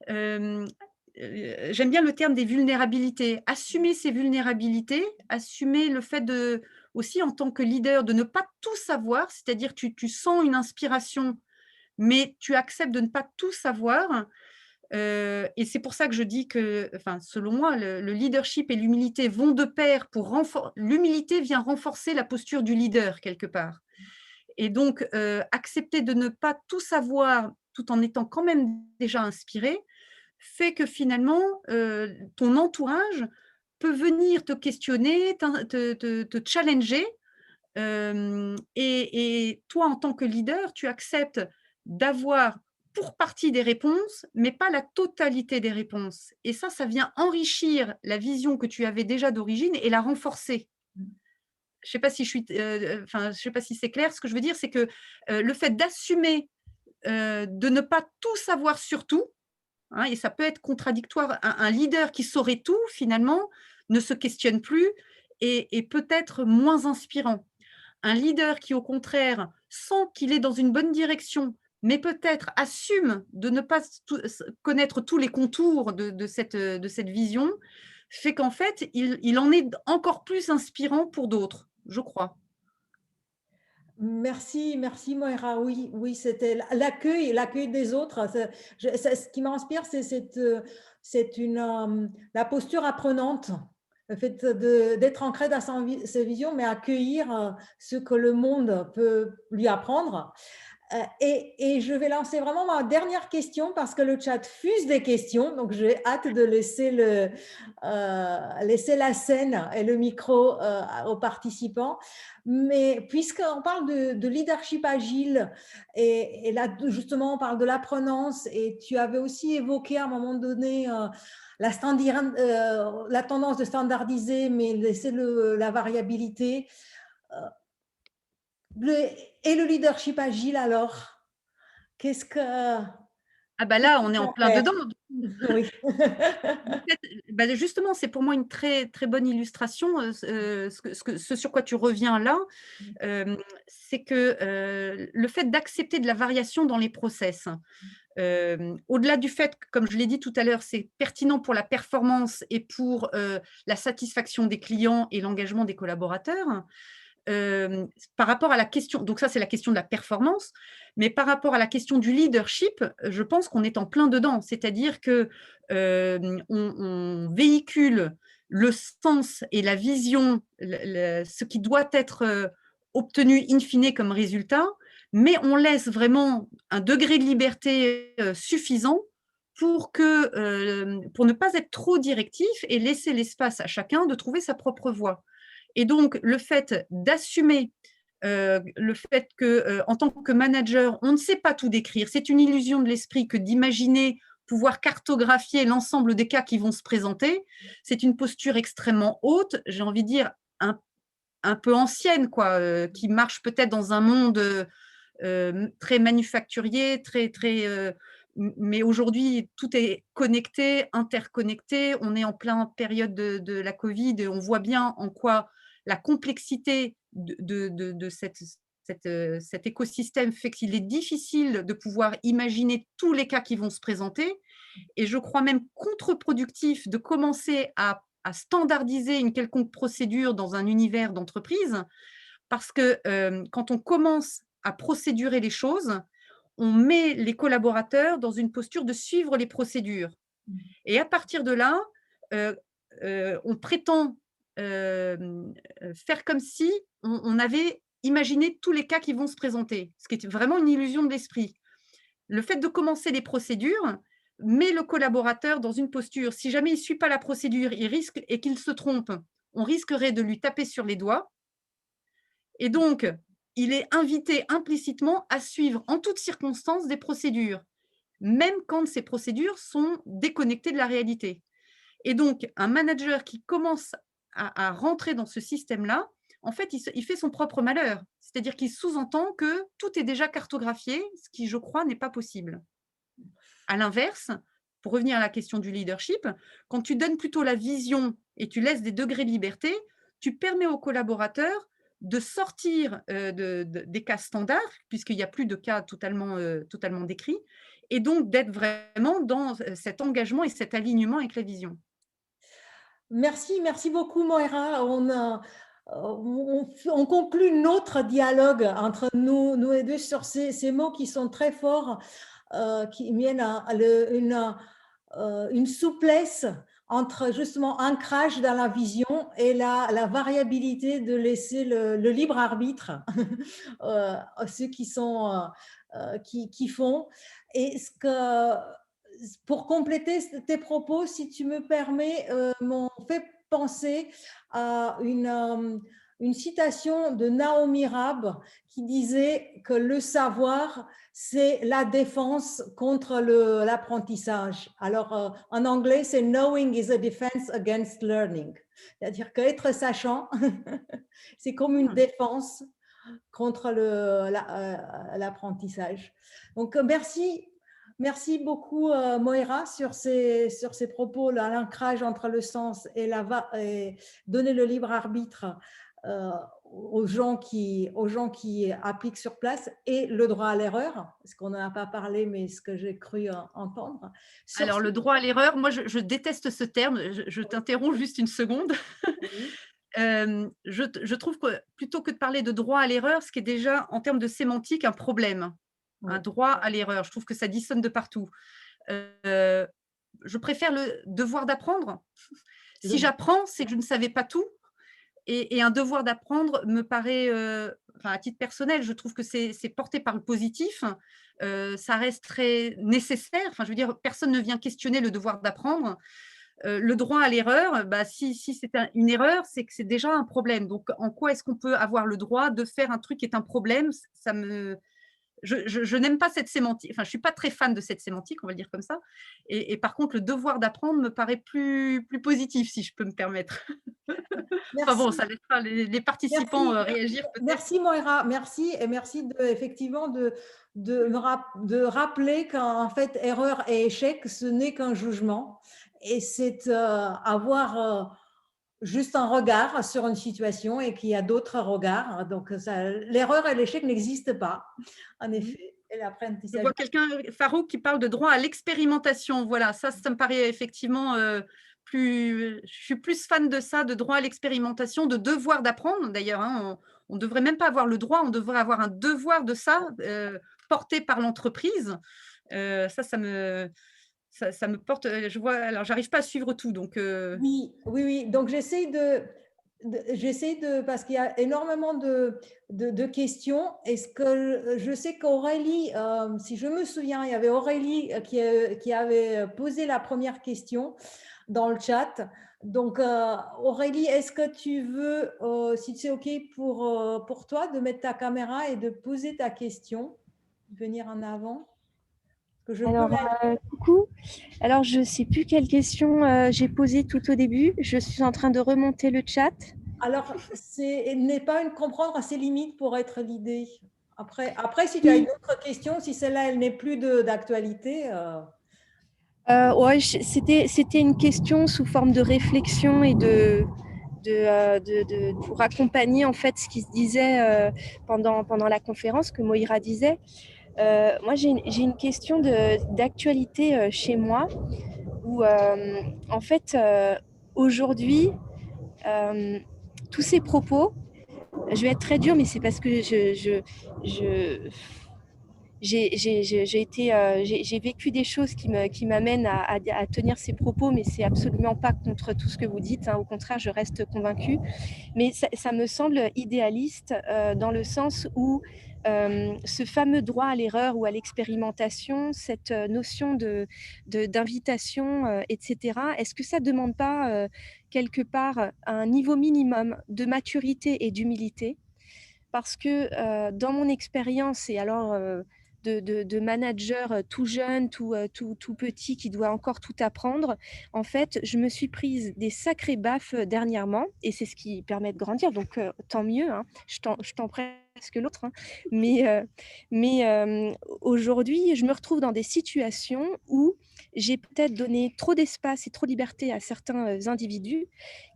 hem, j'aime bien le terme des vulnérabilités. Assumer ses vulnérabilités, assumer le fait de aussi en tant que leader, de ne pas tout savoir, c'est-à-dire tu sens une inspiration, mais tu acceptes de ne pas tout savoir. Et c'est pour ça que je dis que, enfin, selon moi, le leadership et l'humilité vont de pair pour l'humilité vient renforcer la posture du leader quelque part. Et donc, accepter de ne pas tout savoir, tout en étant quand même déjà inspiré, fait que finalement, ton entourage peut venir te questionner, te challenger, et toi, en tant que leader, tu acceptes d'avoir pour partie des réponses, mais pas la totalité des réponses. Et ça vient enrichir la vision que tu avais déjà d'origine et la renforcer. Je sais pas si je suis enfin, je sais pas si c'est clair. Ce que je veux dire, c'est que, le fait d'assumer, de ne pas tout savoir sur tout, hein, et ça peut être contradictoire. Un leader qui saurait tout, finalement, ne se questionne plus et peut être moins inspirant. Un leader qui, au contraire, sent qu'il est dans une bonne direction, mais peut-être assume de ne pas connaître tous les contours de cette vision, fait qu'en fait, il en est encore plus inspirant pour d'autres, je crois. Merci, merci Moira. Oui, oui, c'était l'accueil des autres. Ce qui m'inspire, la posture apprenante, le fait d'être ancré dans sa vision, mais accueillir ce que le monde peut lui apprendre. Et je vais lancer vraiment ma dernière question parce que le chat fuse des questions, donc j'ai hâte de laisser la scène et le micro aux participants. Mais puisqu'on parle de leadership agile et là justement on parle de l'apprenance et tu avais aussi évoqué à un moment donné la tendance de standardiser mais laisser la variabilité. Euh, le leadership agile alors? Qu'est-ce que Ah bah qu'est-ce là, qu'il on est en faut plein faire? dedans. Oui. En fait, bah, justement, c'est pour moi une très, très bonne illustration, ce sur quoi tu reviens là, c'est que, le fait d'accepter de la variation dans les process, au-delà du fait que, comme je l'ai dit tout à l'heure, c'est pertinent pour la performance et pour, la satisfaction des clients et l'engagement des collaborateurs. Par rapport à la question, donc ça, c'est la question de la performance, mais par rapport à la question du leadership, je pense qu'on est en plein dedans. C'est-à-dire que, on véhicule le sens et la vision, ce qui doit être, obtenu in fine comme résultat, mais on laisse vraiment un degré de liberté, suffisant pour ne pas être trop directif et laisser l'espace à chacun de trouver sa propre voie. Et donc, le fait d'assumer, le fait que, en tant que manager, on ne sait pas tout décrire. C'est une illusion de l'esprit que d'imaginer pouvoir cartographier l'ensemble des cas qui vont se présenter. C'est une posture extrêmement haute, j'ai envie de dire un un peu ancienne quoi, qui marche peut-être dans un monde, très manufacturier, très très, mais aujourd'hui tout est connecté, interconnecté. On est en plein période de la covid et on voit bien en quoi la complexité de cet écosystème fait qu'il est difficile de pouvoir imaginer tous les cas qui vont se présenter et je crois même contre-productif de commencer à standardiser une quelconque procédure dans un univers d'entreprise parce que, quand on commence à procédurer les choses, on met les collaborateurs dans une posture de suivre les procédures et à partir de là, heu on prétend, faire comme si on avait imaginé tous les cas qui vont se présenter, ce qui est vraiment une illusion de l'esprit. Le fait de commencer les procédures met le collaborateur dans une posture, si jamais il ne suit pas la procédure, il risque et qu'il se trompe, on risquerait de lui taper sur les doigts et donc il est invité implicitement à suivre en toutes circonstances des procédures, même quand ces procédures sont déconnectées de la réalité. Et donc, un manager qui commence à rentrer dans ce système-là, en fait, il fait son propre malheur. C'est-à-dire qu'il sous-entend que tout est déjà cartographié, ce qui, je crois, n'est pas possible. À l'inverse, pour revenir à la question du leadership, quand tu donnes plutôt la vision et tu laisses des degrés de liberté, tu permets aux collaborateurs de sortir, des cas standards, puisqu'il y a plus de cas totalement décrits et donc d'être vraiment dans, cet engagement et cet alignement avec la vision. Merci, merci beaucoup Moira. On conclut notre dialogue entre nous et deux sur ces mots qui sont très forts, qui mènent à une souplesse entre justement ancrage dans la vision et la variabilité de laisser le libre arbitre à ceux qui font. Et pour compléter tes propos, si tu me permets, m'ont fait penser à une citation de Naomi Rabb qui disait que le savoir, c'est la défense contre l'apprentissage. Alors, en anglais, c'est knowing is a defense against learning. C'est-à-dire qu'être sachant, c'est comme une Mmh. défense contre l'apprentissage. Donc, merci beaucoup, Moira, sur ces propos, l'ancrage entre le sens et donner le libre arbitre aux gens qui appliquent sur place et le droit à l'erreur, parce qu'on n'en a pas parlé, mais ce que j'ai cru entendre. Sur Alors ce- le droit à l'erreur, moi je déteste ce terme, je t'interromps juste une seconde. Oui, Je trouve que plutôt que de parler de droit à l'erreur, ce qui est déjà en termes de sémantique un problème, un oui, droit à l'erreur, je trouve que ça dissonne de partout. Heu, je préfère le devoir d'apprendre. Si le- j'apprends, c'est que je ne savais pas tout et un devoir d'apprendre me paraît, enfin à titre personnel, je trouve que c'est porté par le positif, ça reste très nécessaire. Enfin, je veux dire, personne ne vient questionner le devoir d'apprendre. Le droit à l'erreur, bah, si c'est une erreur, c'est que c'est déjà un problème. Donc, en quoi est-ce qu'on peut avoir le droit de faire un truc qui est un problème? Ça me je n'aime pas cette sémantique, enfin, je suis pas très fan de cette sémantique, on va le dire comme ça et par contre, le devoir d'apprendre me paraît plus positif, si je peux me permettre. Enfin bon, merci. ça laissera les participants, Merci, réagir peut-être. merci Moira, merci et merci effectivement de rappeler qu'en fait erreur et échec, ce n'est qu'un jugement et c'est avoir juste un regard sur une situation et qu'il y a d'autres regards. Donc l'erreur et l'échec n'existent pas, en Mmh. effet. Et Je l'apprentissage. vois quelqu'un, Farouk, qui parle de droit à l'expérimentation. Voilà, ça me paraît effectivement, je suis plus fan de ça, de droit à l'expérimentation, de devoir d'apprendre d'ailleurs, hein. On devrait même pas avoir le droit, on devrait avoir un devoir de ça, porté par l'entreprise. Ça me porte, je vois alors j'arrive pas à suivre tout donc Oui, oui, oui. Donc, parce qu'il y a énormément de questions. Est-ce que je sais qu'Aurélie, si je me souviens, il y avait Aurélie qui avait posé la première question dans le chat. Donc, Aurélie, est-ce que tu veux, si c'est OK pour toi, de mettre ta caméra et de poser ta question, venir en avant? Que je peux Alors, la coucou. Alors, je ne sais plus quelle question j'ai posée tout au début. Je suis en train de remonter le chat. Alors, n'est pas une comprendre à ses limites pour être l'idée. Après, si tu as une Oui, autre question, si celle-là, elle n'est plus d'actualité. ouais, c'était une question sous forme de réflexion et pour accompagner en fait ce qui se disait pendant la conférence que Moïra disait. Moi, j'ai une question d'actualité chez moi où, en fait, aujourd'hui, euh, tous ces propos, je vais être très dure, mais c'est parce que je, j'ai vécu des choses qui m'amènent à tenir ces propos, mais c'est absolument pas contre tout ce que vous dites, hein. Au contraire, je reste convaincue. Mais ça me semble idéaliste dans le sens où ce fameux droit à l'erreur ou à l'expérimentation, cette notion d'invitation, etc., est-ce que ça ne demande pas quelque part un niveau minimum de maturité et d'humilité? Parce que dans mon expérience, et alors de manager tout jeune, tout petit, qui doit encore tout apprendre, en fait, je me suis prise des sacrés baffes dernièrement, et c'est ce qui permet de grandir, donc tant mieux, hein, je t'en prête que l'autre, hein. Mais aujourd'hui, je me retrouve dans des situations où j'ai peut-être donné trop d'espace et trop de liberté à certains individus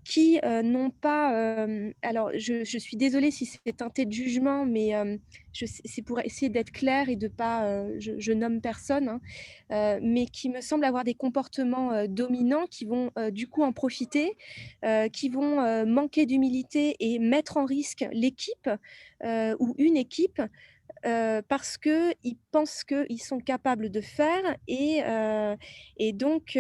qui n'ont pas… alors, je suis désolée si c'est teinté de jugement, mais c'est pour essayer d'être claire et de pas… je nomme personne, hein, mais qui me semblent avoir des comportements dominants qui vont du coup en profiter, qui vont manquer d'humilité et mettre en risque l'équipe ou une équipe parce qu'ils pensent qu'ils sont capables de faire et donc,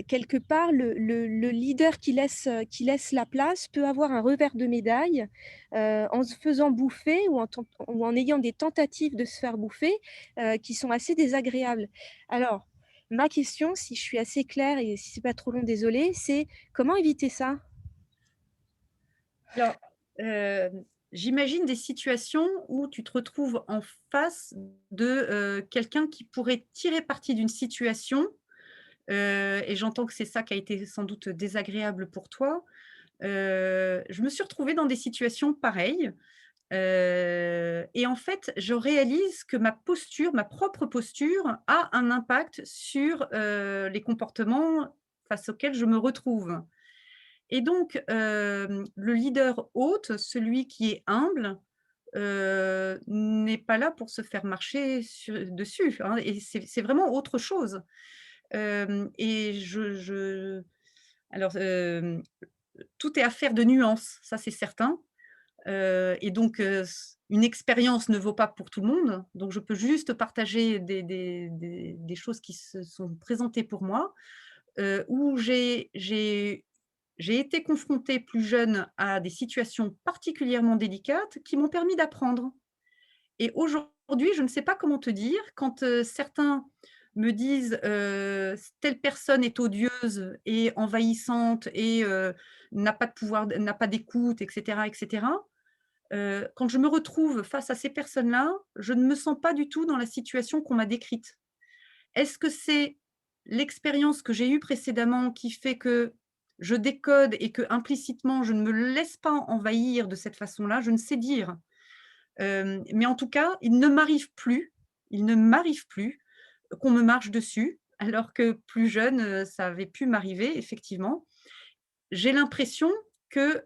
quelque part, le leader qui laisse la place peut avoir un revers de médaille en se faisant bouffer ou en ayant des tentatives de se faire bouffer qui sont assez désagréables. Alors, ma question, si je suis assez claire et si c'est pas trop long, désolée, c'est comment éviter ça? Alors, j'imagine des situations où tu te retrouves en face de, quelqu'un qui pourrait tirer parti d'une situation, et j'entends que c'est ça qui a été sans doute désagréable pour toi. Je me suis retrouvée dans des situations pareilles, et en fait, je réalise que ma propre posture a un impact sur, les comportements face auxquels je me retrouve. Et donc, le leader hôte, celui qui est humble, n'est pas là pour se faire marcher dessus, hein, et c'est vraiment autre chose. Et alors, tout est affaire de nuances, ça c'est certain. Et donc, une expérience ne vaut pas pour tout le monde, donc je peux juste partager des choses qui se sont présentées pour moi, où j'ai été confrontée plus jeune à des situations particulièrement délicates qui m'ont permis d'apprendre. Et aujourd'hui, je ne sais pas comment te dire, quand, certains me disent, «Telle personne est odieuse et envahissante et n'a pas de pouvoir n'a pas d'écoute» et cetera. Quand je me retrouve face à ces personnes-là, je ne me sens pas du tout dans la situation qu'on m'a décrite. Est-ce que c'est l'expérience que j'ai eue précédemment qui fait que je décode et que implicitement je ne me laisse pas envahir de cette façon-là? Je ne sais dire. Mais en tout cas, il ne m'arrive plus qu'on me marche dessus, alors que plus jeune, ça avait pu m'arriver effectivement. J'ai l'impression que,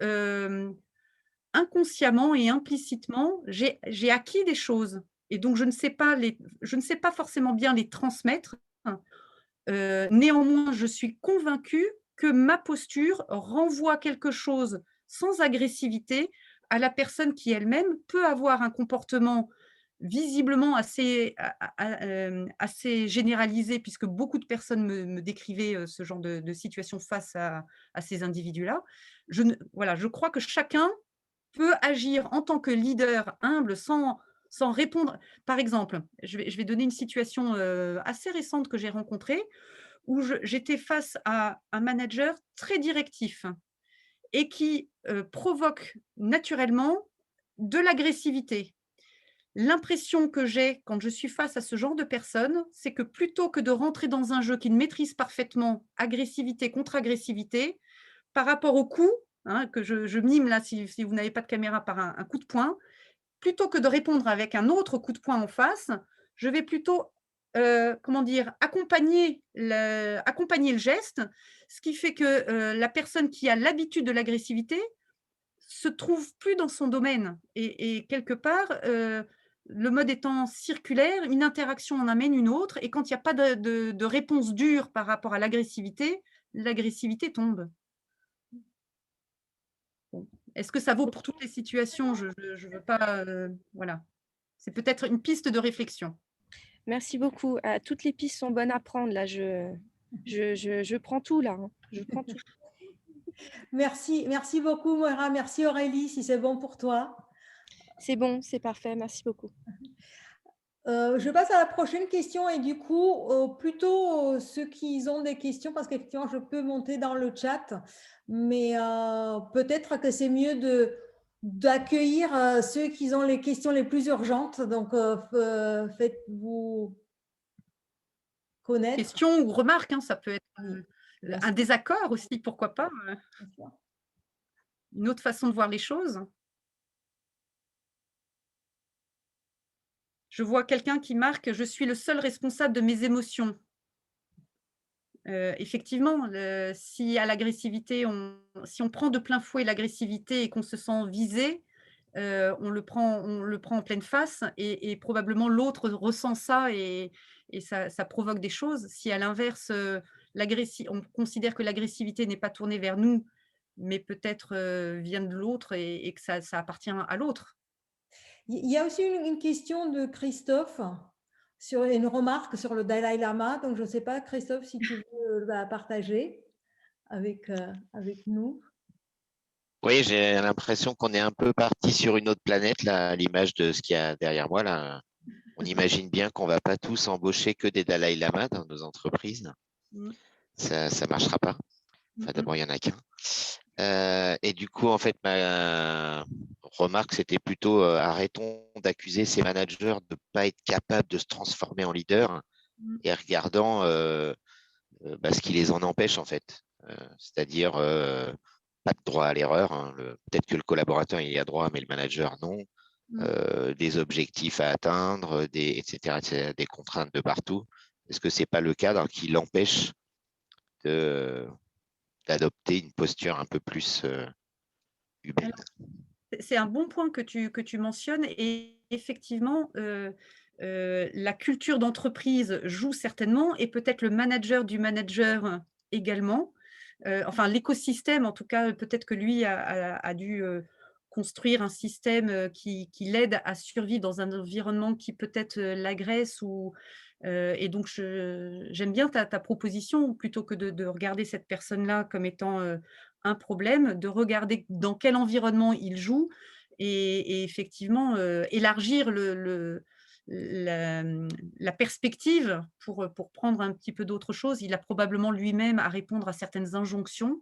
inconsciemment et implicitement, j'ai acquis des choses et donc je ne sais pas forcément bien les transmettre. Néanmoins, je suis convaincue que ma posture renvoie quelque chose sans agressivité à la personne qui elle-même peut avoir un comportement visiblement assez généralisé puisque beaucoup de personnes me décrivaient, ce genre de situation face à ces individus-là. Voilà, je crois que chacun peut agir en tant que leader humble sans répondre. Par exemple, je vais donner une situation, assez récente que j'ai rencontrée où j'étais face à un manager très directif et qui, provoque naturellement de l'agressivité. L'impression que j'ai quand je suis face à ce genre de personne, c'est que plutôt que de rentrer dans un jeu qu'ils maîtrisent parfaitement, agressivité contre agressivité, par rapport au coup, hein, que je mime là, si vous n'avez pas de caméra, par un coup de poing, plutôt que de répondre avec un autre coup de poing en face, je vais plutôt, comment dire? Accompagner le geste, ce qui fait que, la personne qui a l'habitude de l'agressivité se trouve plus dans son domaine et quelque part, le mode étant circulaire, une interaction en amène une autre et quand il y a pas de réponse dure par rapport à l'agressivité tombe. Bon. Est-ce que ça vaut pour toutes les situations? Je veux pas, voilà. C'est peut-être une piste de réflexion. Merci beaucoup. Toutes les pistes sont bonnes à prendre là. Je prends tout là, hein. Je prends tout. Merci beaucoup, Moira. Merci, Aurélie, si c'est bon pour toi. C'est bon, c'est parfait. Merci beaucoup. Je passe à la prochaine question et du coup, plutôt ceux qui ont des questions, parce qu'effectivement, je peux monter dans le chat, mais peut-être que c'est mieux d'accueillir ceux qui ont les questions les plus urgentes. Donc, faites-vous connaître. Question ou remarque, hein, ça peut être, un désaccord aussi, pourquoi pas, Bien sûr. Bien sûr. une autre façon de voir les choses. Je vois quelqu'un qui marque: «Je suis le seul responsable de mes émotions». Effectivement, si à l'agressivité, si on prend de plein fouet l'agressivité et qu'on se sent visé, on le prend en pleine face et probablement l'autre ressent ça et ça provoque des choses. Si à l'inverse, on considère que l'agressivité n'est pas tournée vers nous, mais peut-être, vient de l'autre et que ça appartient à l'autre. Il y a aussi une question de Christophe, sur une remarque sur le Dalai Lama. Donc, je ne sais pas, Christophe, si tu veux la partager avec nous. Oui, j'ai l'impression qu'on est un peu parti sur une autre planète, là, à l'image de ce qu'il y a derrière moi, là. On imagine bien qu'on va pas tous embaucher que des Dalai Lama dans nos entreprises. Mmh. Ça marchera pas. Mmh Enfin, mh. d'abord, il y en a qu'un. Et du coup, en fait, ma remarque, c'était plutôt arrêtons d'accuser ces managers de pas être capables de se transformer en leader Mmh. et regardant ce qui les en empêche, en fait. C'est-à-dire pas de droit à l'erreur, hein. Peut-être que le collaborateur il y a droit, mais le manager non. Mmh. Des objectifs à atteindre, etc., des contraintes de partout. Est-ce que c'est pas le cadre qui l'empêche d'adopter une posture un peu plus humaine? Alors, c'est un bon point que tu mentionnes et effectivement, la culture d'entreprise joue certainement et peut-être le manager du manager également. Enfin l'écosystème en tout cas, peut-être que lui a dû, construire un système, qui l'aide à survivre dans un environnement qui peut-être, l'agresse ou et donc j'aime bien ta proposition plutôt que de regarder cette personne-là comme étant, un problème, de regarder dans quel environnement il joue et effectivement, élargir la, la perspective pour prendre un petit peu d'autres choses. Il a probablement lui-même à répondre à certaines injonctions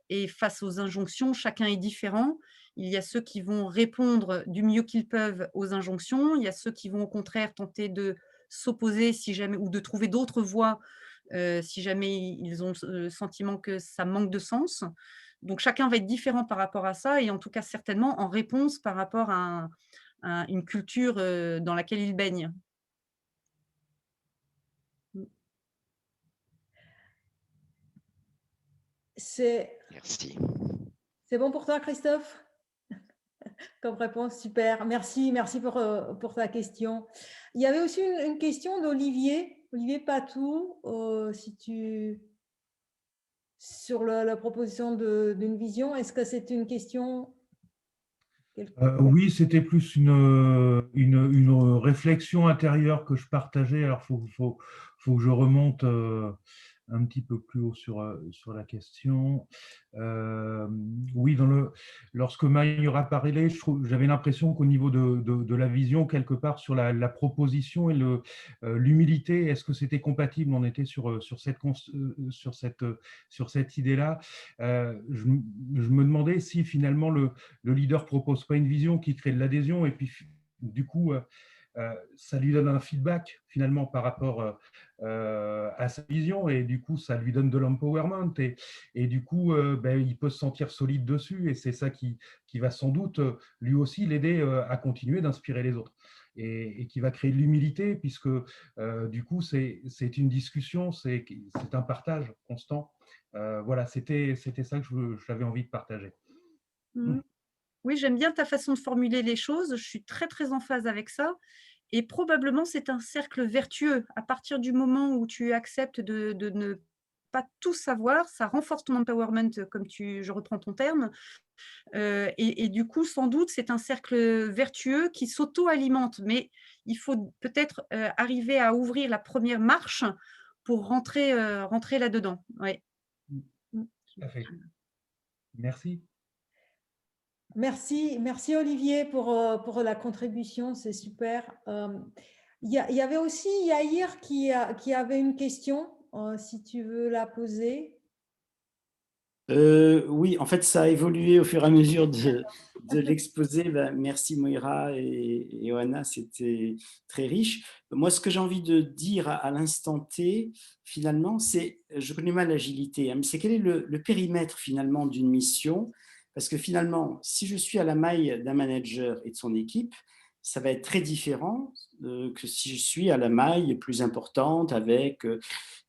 et face aux injonctions, chacun est différent. Il y a ceux qui vont répondre du mieux qu'ils peuvent aux injonctions, il y a ceux qui vont au contraire tenter de s'opposer si jamais ou de trouver d'autres voies, si jamais ils ont le sentiment que ça manque de sens. Donc chacun va être différent par rapport à ça et en tout cas certainement en réponse par rapport à une culture, dans laquelle il baigne. Mmh. C'est Merci. c'est bon pour toi, Christophe? Comme réponse, super. Merci pour ta question. Il y avait aussi une question d'Olivier, Olivier Patou, si tu, sur la proposition d'une vision. Est-ce que c'est une question? Oui, c'était plus une réflexion intérieure que je partageais. Alors, faut que je remonte un petit peu plus haut sur la question. Oui, lorsque Mayur a parlé, j'avais l'impression qu'au niveau de la vision, quelque part, sur la proposition et l'humilité, est-ce que c'était compatible? On était sur cette idée-là. Je me demandais si finalement le leader propose pas une vision qui crée de l'adhésion et puis du coup ça lui donne un feedback finalement par rapport à sa vision et du coup ça lui donne de l'empowerment et du coup il peut se sentir solide dessus et c'est ça qui va sans doute lui aussi l'aider à continuer d'inspirer les autres et qui va créer de l'humilité puisque du coup c'est une discussion, c'est un partage constant. Voilà, c'était ça que j'avais envie de partager. Mmh. Oui, j'aime bien ta façon de formuler les choses. Je suis très, très en phase avec ça et probablement c'est un cercle vertueux. À partir du moment où tu acceptes de ne pas tout savoir, ça renforce ton empowerment, comme je reprends ton terme, et du coup, sans doute, c'est un cercle vertueux qui s'auto-alimente. Mais il faut peut-être, arriver à ouvrir la première marche pour rentrer là-dedans. Ouais. Mmh. Tout à fait. Merci. Merci Olivier pour la contribution, c'est super. Il y avait aussi Yair qui avait une question, si tu veux la poser. Oui, en fait, ça a évolué au fur et à mesure de l'exposé. Merci Moira et Johanna, c'était très riche. Moi, ce que j'ai envie de dire à l'instant T, finalement, c'est, je connais mal l'agilité, hein, mais c'est quel est le périmètre finalement d'une mission? Parce que finalement, si je suis à la maille d'un manager et de son équipe, ça va être très différent que si je suis à la maille plus importante avec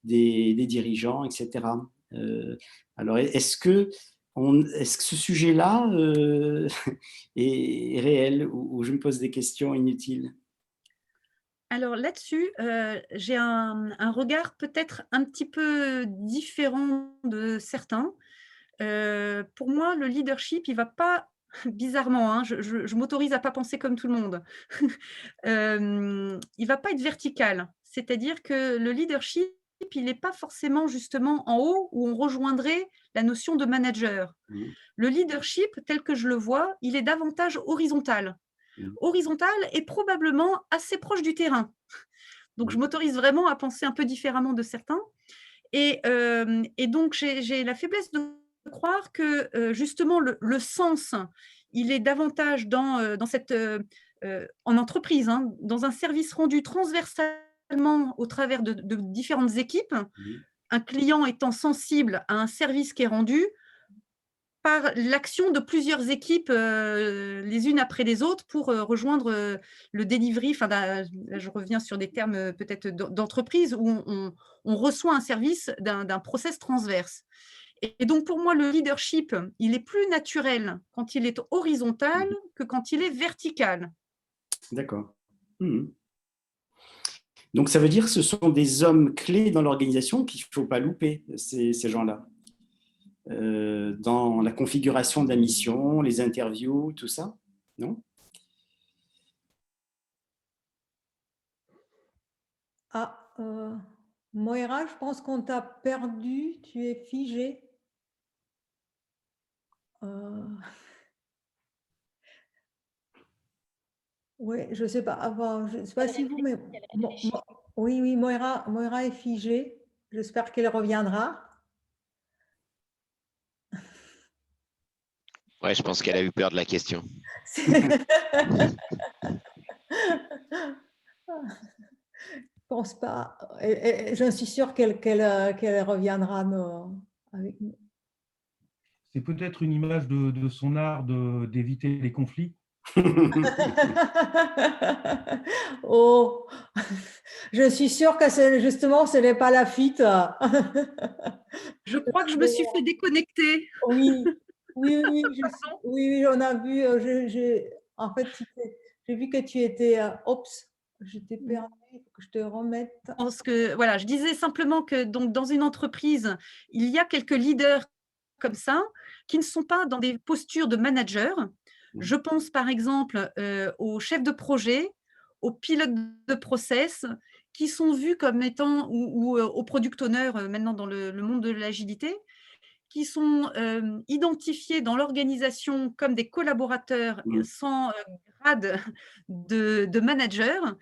des dirigeants, etc. Alors, est-ce que ce sujet-là est réel ou je me pose des questions inutiles? Alors là-dessus, j'ai un regard peut-être un petit peu différent de certains. Pour moi, le leadership, il va pas bizarrement, hein, je m'autorise à pas penser comme tout le monde. Il va pas être vertical. C'est-à-dire que le leadership, il n'est pas forcément justement en haut où on rejoindrait la notion de manager. Mmh. Le leadership, tel que je le vois, il est davantage horizontal. Mmh. Horizontal et probablement assez proche du terrain. Donc je m'autorise vraiment à penser un peu différemment de certains. Et donc j'ai la faiblesse de croire que, justement le sens, il est davantage dans cette, en entreprise, hein, dans un service rendu transversalement au travers de différentes équipes, Mmh. un client étant sensible à un service qui est rendu par l'action de plusieurs équipes, les unes après les autres pour, rejoindre, le delivery. Enfin, là, je reviens sur des termes, peut-être d'entreprise où on reçoit un service d'un process transverse. Et donc pour moi, le leadership, il est plus naturel quand il est horizontal Mmh. que quand il est vertical. D'accord. Mmh. Donc, ça veut dire que ce sont des hommes clés dans l'organisation qu'il ne faut pas louper, ces gens-là, dans la configuration de la mission, les interviews, tout ça, non? Ah, Moira, je pense qu'on t'a perdu, tu es figé. Oui, je ne sais pas. Je ne sais pas si vous, mais oui, oui, Moira est figée. J'espère qu'elle reviendra. Ouais, je pense qu'elle a eu peur de la question. Je pense pas. Je suis sûre qu'elle reviendra avec nous. C'est peut-être une image de son art d'éviter les conflits. Oh, je suis sûre que justement, ce n'est pas la fuite. Je crois que je me suis fait déconnecter. Oui, oui, oui, oui, oui, on a vu. En fait, j'ai vu que tu étais. Oups, je t'ai perdu. Il faut que je te remette. Pense que voilà, je disais simplement que donc dans une entreprise, il y a quelques leaders comme ça, qui ne sont pas dans des postures de manager. Je pense par exemple, aux chefs de projet, aux pilotes de process, qui sont vus comme étant ou aux product owners, maintenant dans le monde de l'agilité, qui sont, identifiés dans l'organisation comme des collaborateurs, Mmh. sans, grade de manager,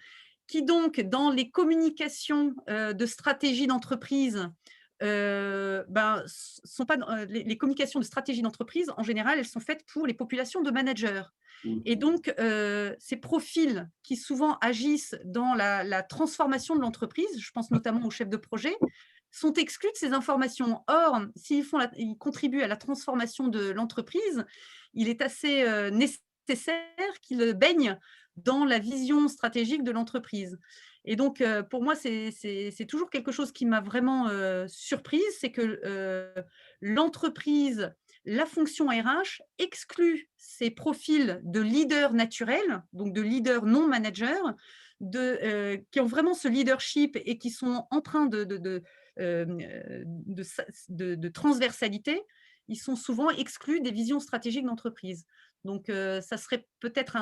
qui donc dans les communications, de stratégie d'entreprise, sont pas dans les communications de stratégie d'entreprise, en général, elles sont faites pour les populations de managers. Mmh. Et donc, ces profils qui souvent agissent dans la transformation de l'entreprise, je pense notamment aux chefs de projet, sont exclus de ces informations. Or, ils contribuent à la transformation de l'entreprise, il est assez, nécessaire qu'ils baignent dans la vision stratégique de l'entreprise. Et donc, pour moi, c'est toujours quelque chose qui m'a vraiment, surprise, c'est que, l'entreprise, la fonction RH exclut ces profils de leaders naturels, donc de leaders non managers, qui ont vraiment ce leadership et qui sont empreints de transversalité. Ils sont souvent exclus des visions stratégiques d'entreprise. Donc, ça serait peut-être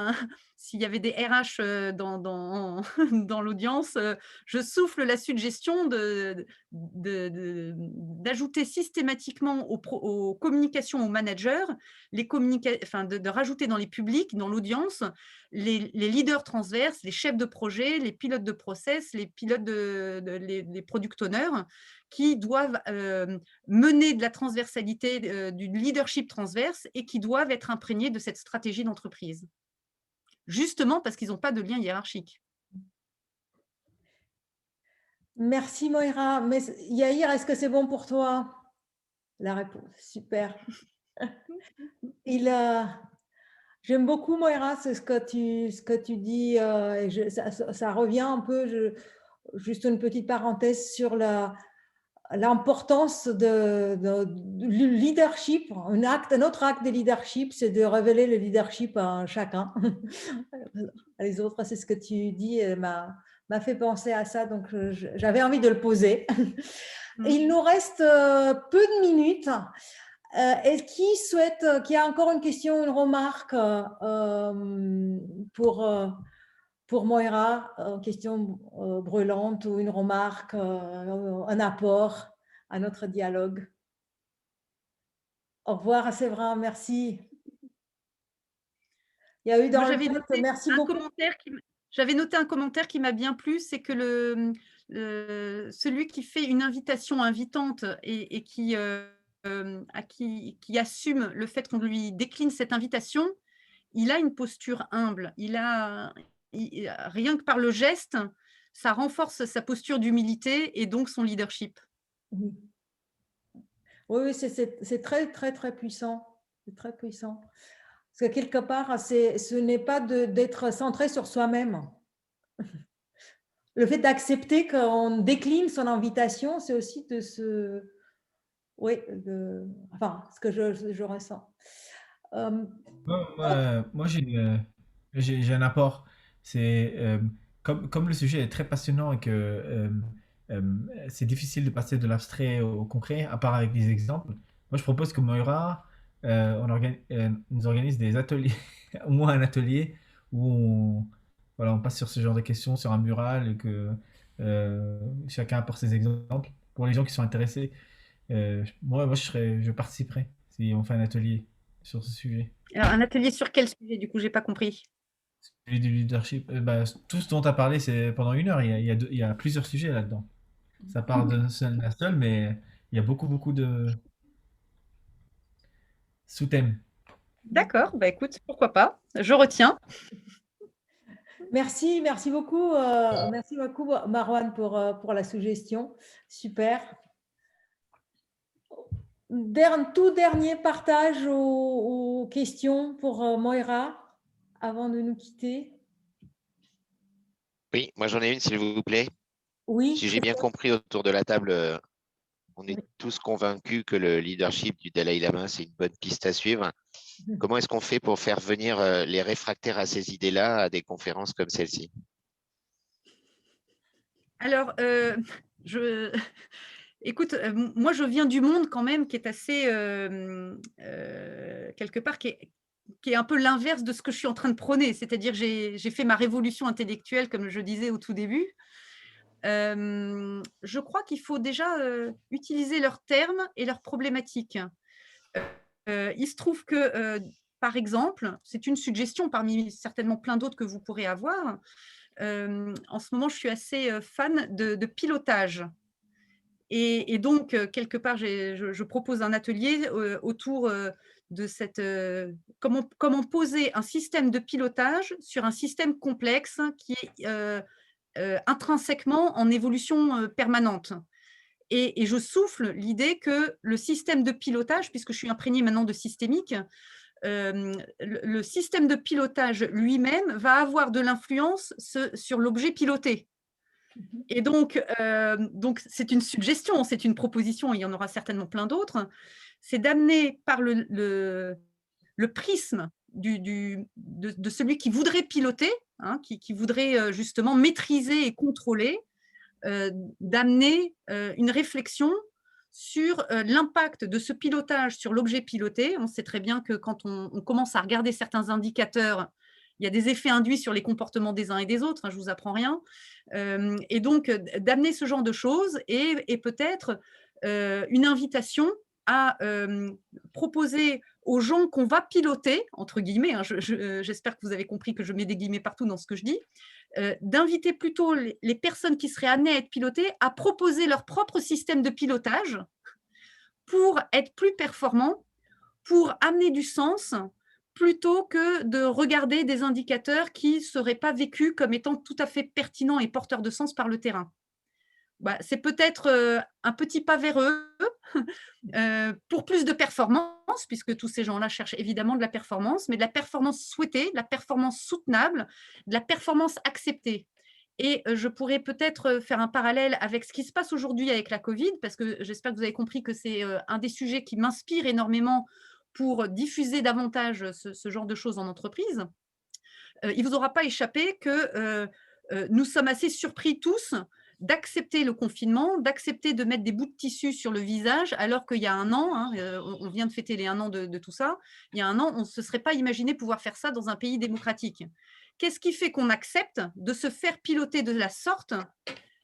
s'il y avait des RH dans l'audience, je souffle la suggestion d'ajouter systématiquement aux communications aux managers, de rajouter dans les publics, dans l'audience, les leaders transverses, les chefs de projet, les pilotes de process, les pilotes les product owners, qui doivent mener de la transversalité, du leadership transverse et qui doivent être imprégnés de cette stratégie d'entreprise. Justement parce qu'ils n'ont pas de lien hiérarchique. Merci Moira. Mais Yair, est-ce que c'est bon pour toi? La réponse, super. J'aime beaucoup, Moira, c'est ce que tu dis. Et ça revient un peu, juste une petite parenthèse sur l'importance du leadership. Un autre acte de leadership, c'est de révéler le leadership à chacun. Les autres, c'est ce que tu dis, m'a fait penser à ça, donc j'avais envie de le poser. Il nous reste peu de minutes. Et qui a encore une question, une remarque pour Moira, une question brûlante ou une remarque, un apport à notre dialogue? Au revoir, Séverin, merci. Il y a eu dans j'avais noté merci un beaucoup. J'avais noté un commentaire qui m'a bien plu, c'est que celui qui fait une invitation invitante et qui assume le fait qu'on lui décline cette invitation, il a une posture humble. Rien que par le geste, ça renforce sa posture d'humilité et donc son leadership. Oui, c'est très, très, très puissant. C'est très puissant. Parce que quelque part, ce n'est pas d'être centré sur soi-même. Le fait d'accepter qu'on décline son invitation, c'est aussi de se... Oui, enfin, ce que je ressens. Moi, j'ai un apport. C'est comme le sujet est très passionnant et que c'est difficile de passer de l'abstrait au concret, à part avec des exemples. Moi, je propose que Moira nous organise des ateliers, au moins un atelier où voilà, on passe sur ce genre de questions sur un mural et que chacun apporte ses exemples pour les gens qui sont intéressés. Moi, je participerai si on fait un atelier sur ce sujet. Alors, un atelier sur quel sujet? Du coup, j'ai pas compris. Celui du leadership, tout ce dont tu as parlé, c'est pendant 1 heure. Il y a plusieurs sujets là-dedans. Ça part d'un seul, mais il y a beaucoup de sous-thèmes. D'accord, bah écoute, pourquoi pas, je retiens. Merci beaucoup Marwan pour la suggestion. Super. Tout dernier partage aux questions pour Moira avant de nous quitter. Oui, moi j'en ai une, s'il vous plaît. Oui. Si j'ai bien compris autour de la table, on est tous convaincus que le leadership du Dalai Lama, c'est une bonne piste à suivre. Comment est-ce qu'on fait pour faire venir les réfractaires à ces idées-là à des conférences comme celle-ci? Alors, écoute, moi je viens du monde quand même qui est assez, quelque part, qui est un peu l'inverse de ce que je suis en train de prôner. C'est-à-dire j'ai fait ma révolution intellectuelle, comme je disais au tout début. Je crois qu'il faut déjà utiliser leurs termes et leurs problématiques. Il se trouve que, par exemple, c'est une suggestion parmi certainement plein d'autres que vous pourrez avoir. En ce moment, je suis assez fan de pilotage. Et donc, quelque part, je propose un atelier autour de cette comment poser un système de pilotage sur un système complexe qui est intrinsèquement en évolution permanente. Et je souffle l'idée que le système de pilotage, puisque je suis imprégnée maintenant de systémique, le système de pilotage lui-même va avoir de l'influence sur l'objet piloté. Et donc c'est une suggestion, c'est une proposition, il y en aura certainement plein d'autres, c'est d'amener par le prisme de celui qui voudrait piloter, hein, qui voudrait justement maîtriser et contrôler, d'amener une réflexion sur l'impact de ce pilotage sur l'objet piloté. On sait très bien que quand on commence à regarder certains indicateurs, il y a des effets induits sur les comportements des uns et des autres, hein, je ne vous apprends rien. Et donc, d'amener ce genre de choses et peut-être une invitation à proposer aux gens qu'on va piloter, entre guillemets, hein, j'espère que vous avez compris que je mets des guillemets partout dans ce que je dis, d'inviter plutôt les personnes qui seraient amenées à être pilotées à proposer leur propre système de pilotage pour être plus performants, pour amener du sens, plutôt que de regarder des indicateurs qui ne seraient pas vécus comme étant tout à fait pertinents et porteurs de sens par le terrain. c'est peut-être un petit pas vers eux pour plus de performance, puisque tous ces gens-là cherchent évidemment de la performance, mais de la performance souhaitée, de la performance soutenable, de la performance acceptée. Et je pourrais peut-être faire un parallèle avec ce qui se passe aujourd'hui avec la Covid, parce que j'espère que vous avez compris que c'est un des sujets qui m'inspire énormément pour diffuser davantage ce genre de choses en entreprise. Il ne vous aura pas échappé que nous sommes assez surpris tous d'accepter le confinement, d'accepter de mettre des bouts de tissu sur le visage, alors qu'il y a un an, on vient de fêter les 1 an de tout ça, il y a un an, on ne se serait pas imaginé pouvoir faire ça dans un pays démocratique. Qu'est-ce qui fait qu'on accepte de se faire piloter de la sorte?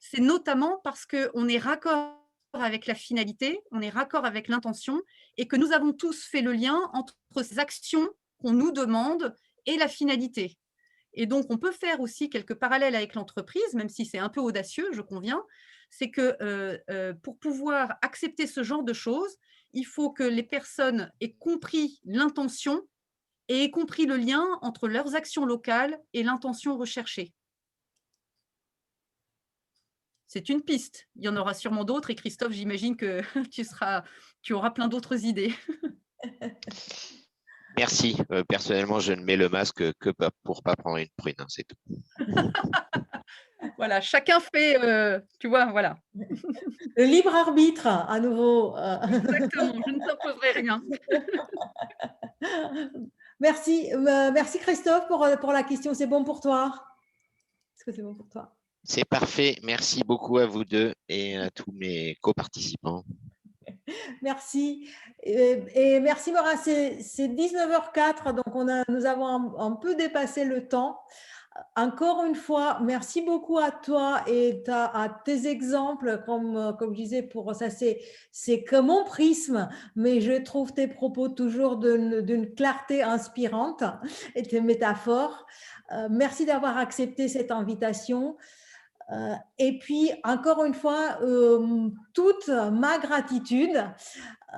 C'est notamment parce qu'on est raccord avec la finalité, on est raccord avec l'intention et que nous avons tous fait le lien entre ces actions qu'on nous demande et la finalité. Et donc, on peut faire aussi quelques parallèles avec l'entreprise, même si c'est un peu audacieux, je conviens. C'est que pour pouvoir accepter ce genre de choses, il faut que les personnes aient compris l'intention et aient compris le lien entre leurs actions locales et l'intention recherchée. C'est une piste. Il y en aura sûrement d'autres. Et Christophe, j'imagine que tu auras plein d'autres idées. Merci. Personnellement, je ne mets le masque que pour ne pas prendre une prune, c'est tout. Voilà, chacun fait, tu vois, voilà. Le libre arbitre, à nouveau. Exactement, je ne t'imposerai rien. Merci, merci Christophe pour la question. C'est bon pour toi? Est-ce que c'est bon pour toi? C'est parfait. Merci beaucoup à vous deux et à tous mes coparticipants. Merci. Et merci Maura, c'est 19h04, donc nous avons un peu dépassé le temps. Encore une fois, merci beaucoup à toi et à tes exemples, comme je disais, pour ça, c'est que mon prisme, mais je trouve tes propos toujours d'une clarté inspirante et tes métaphores. Merci d'avoir accepté cette invitation. Et puis, encore une fois, toute ma gratitude,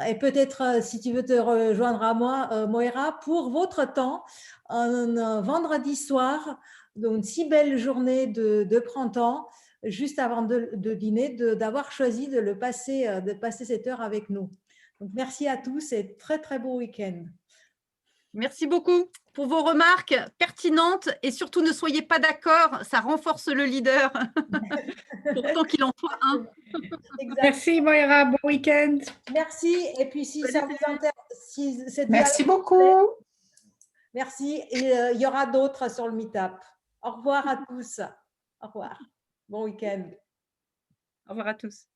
et peut-être si tu veux te rejoindre à moi, Moira, pour votre temps, un vendredi soir, donc une si belle journée de printemps, juste avant de dîner, d'avoir choisi de passer cette heure avec nous. Donc, merci à tous et très, très beau week-end. Merci beaucoup pour vos remarques pertinentes et surtout ne soyez pas d'accord, ça renforce le leader, pourtant qu'il en soit un. Merci Moira, bon week-end. Merci, et puis si ça vous intéresse, merci beaucoup. Merci, et il y aura d'autres sur le Meetup. Au revoir à tous. Au revoir. Bon week-end. Au revoir à tous.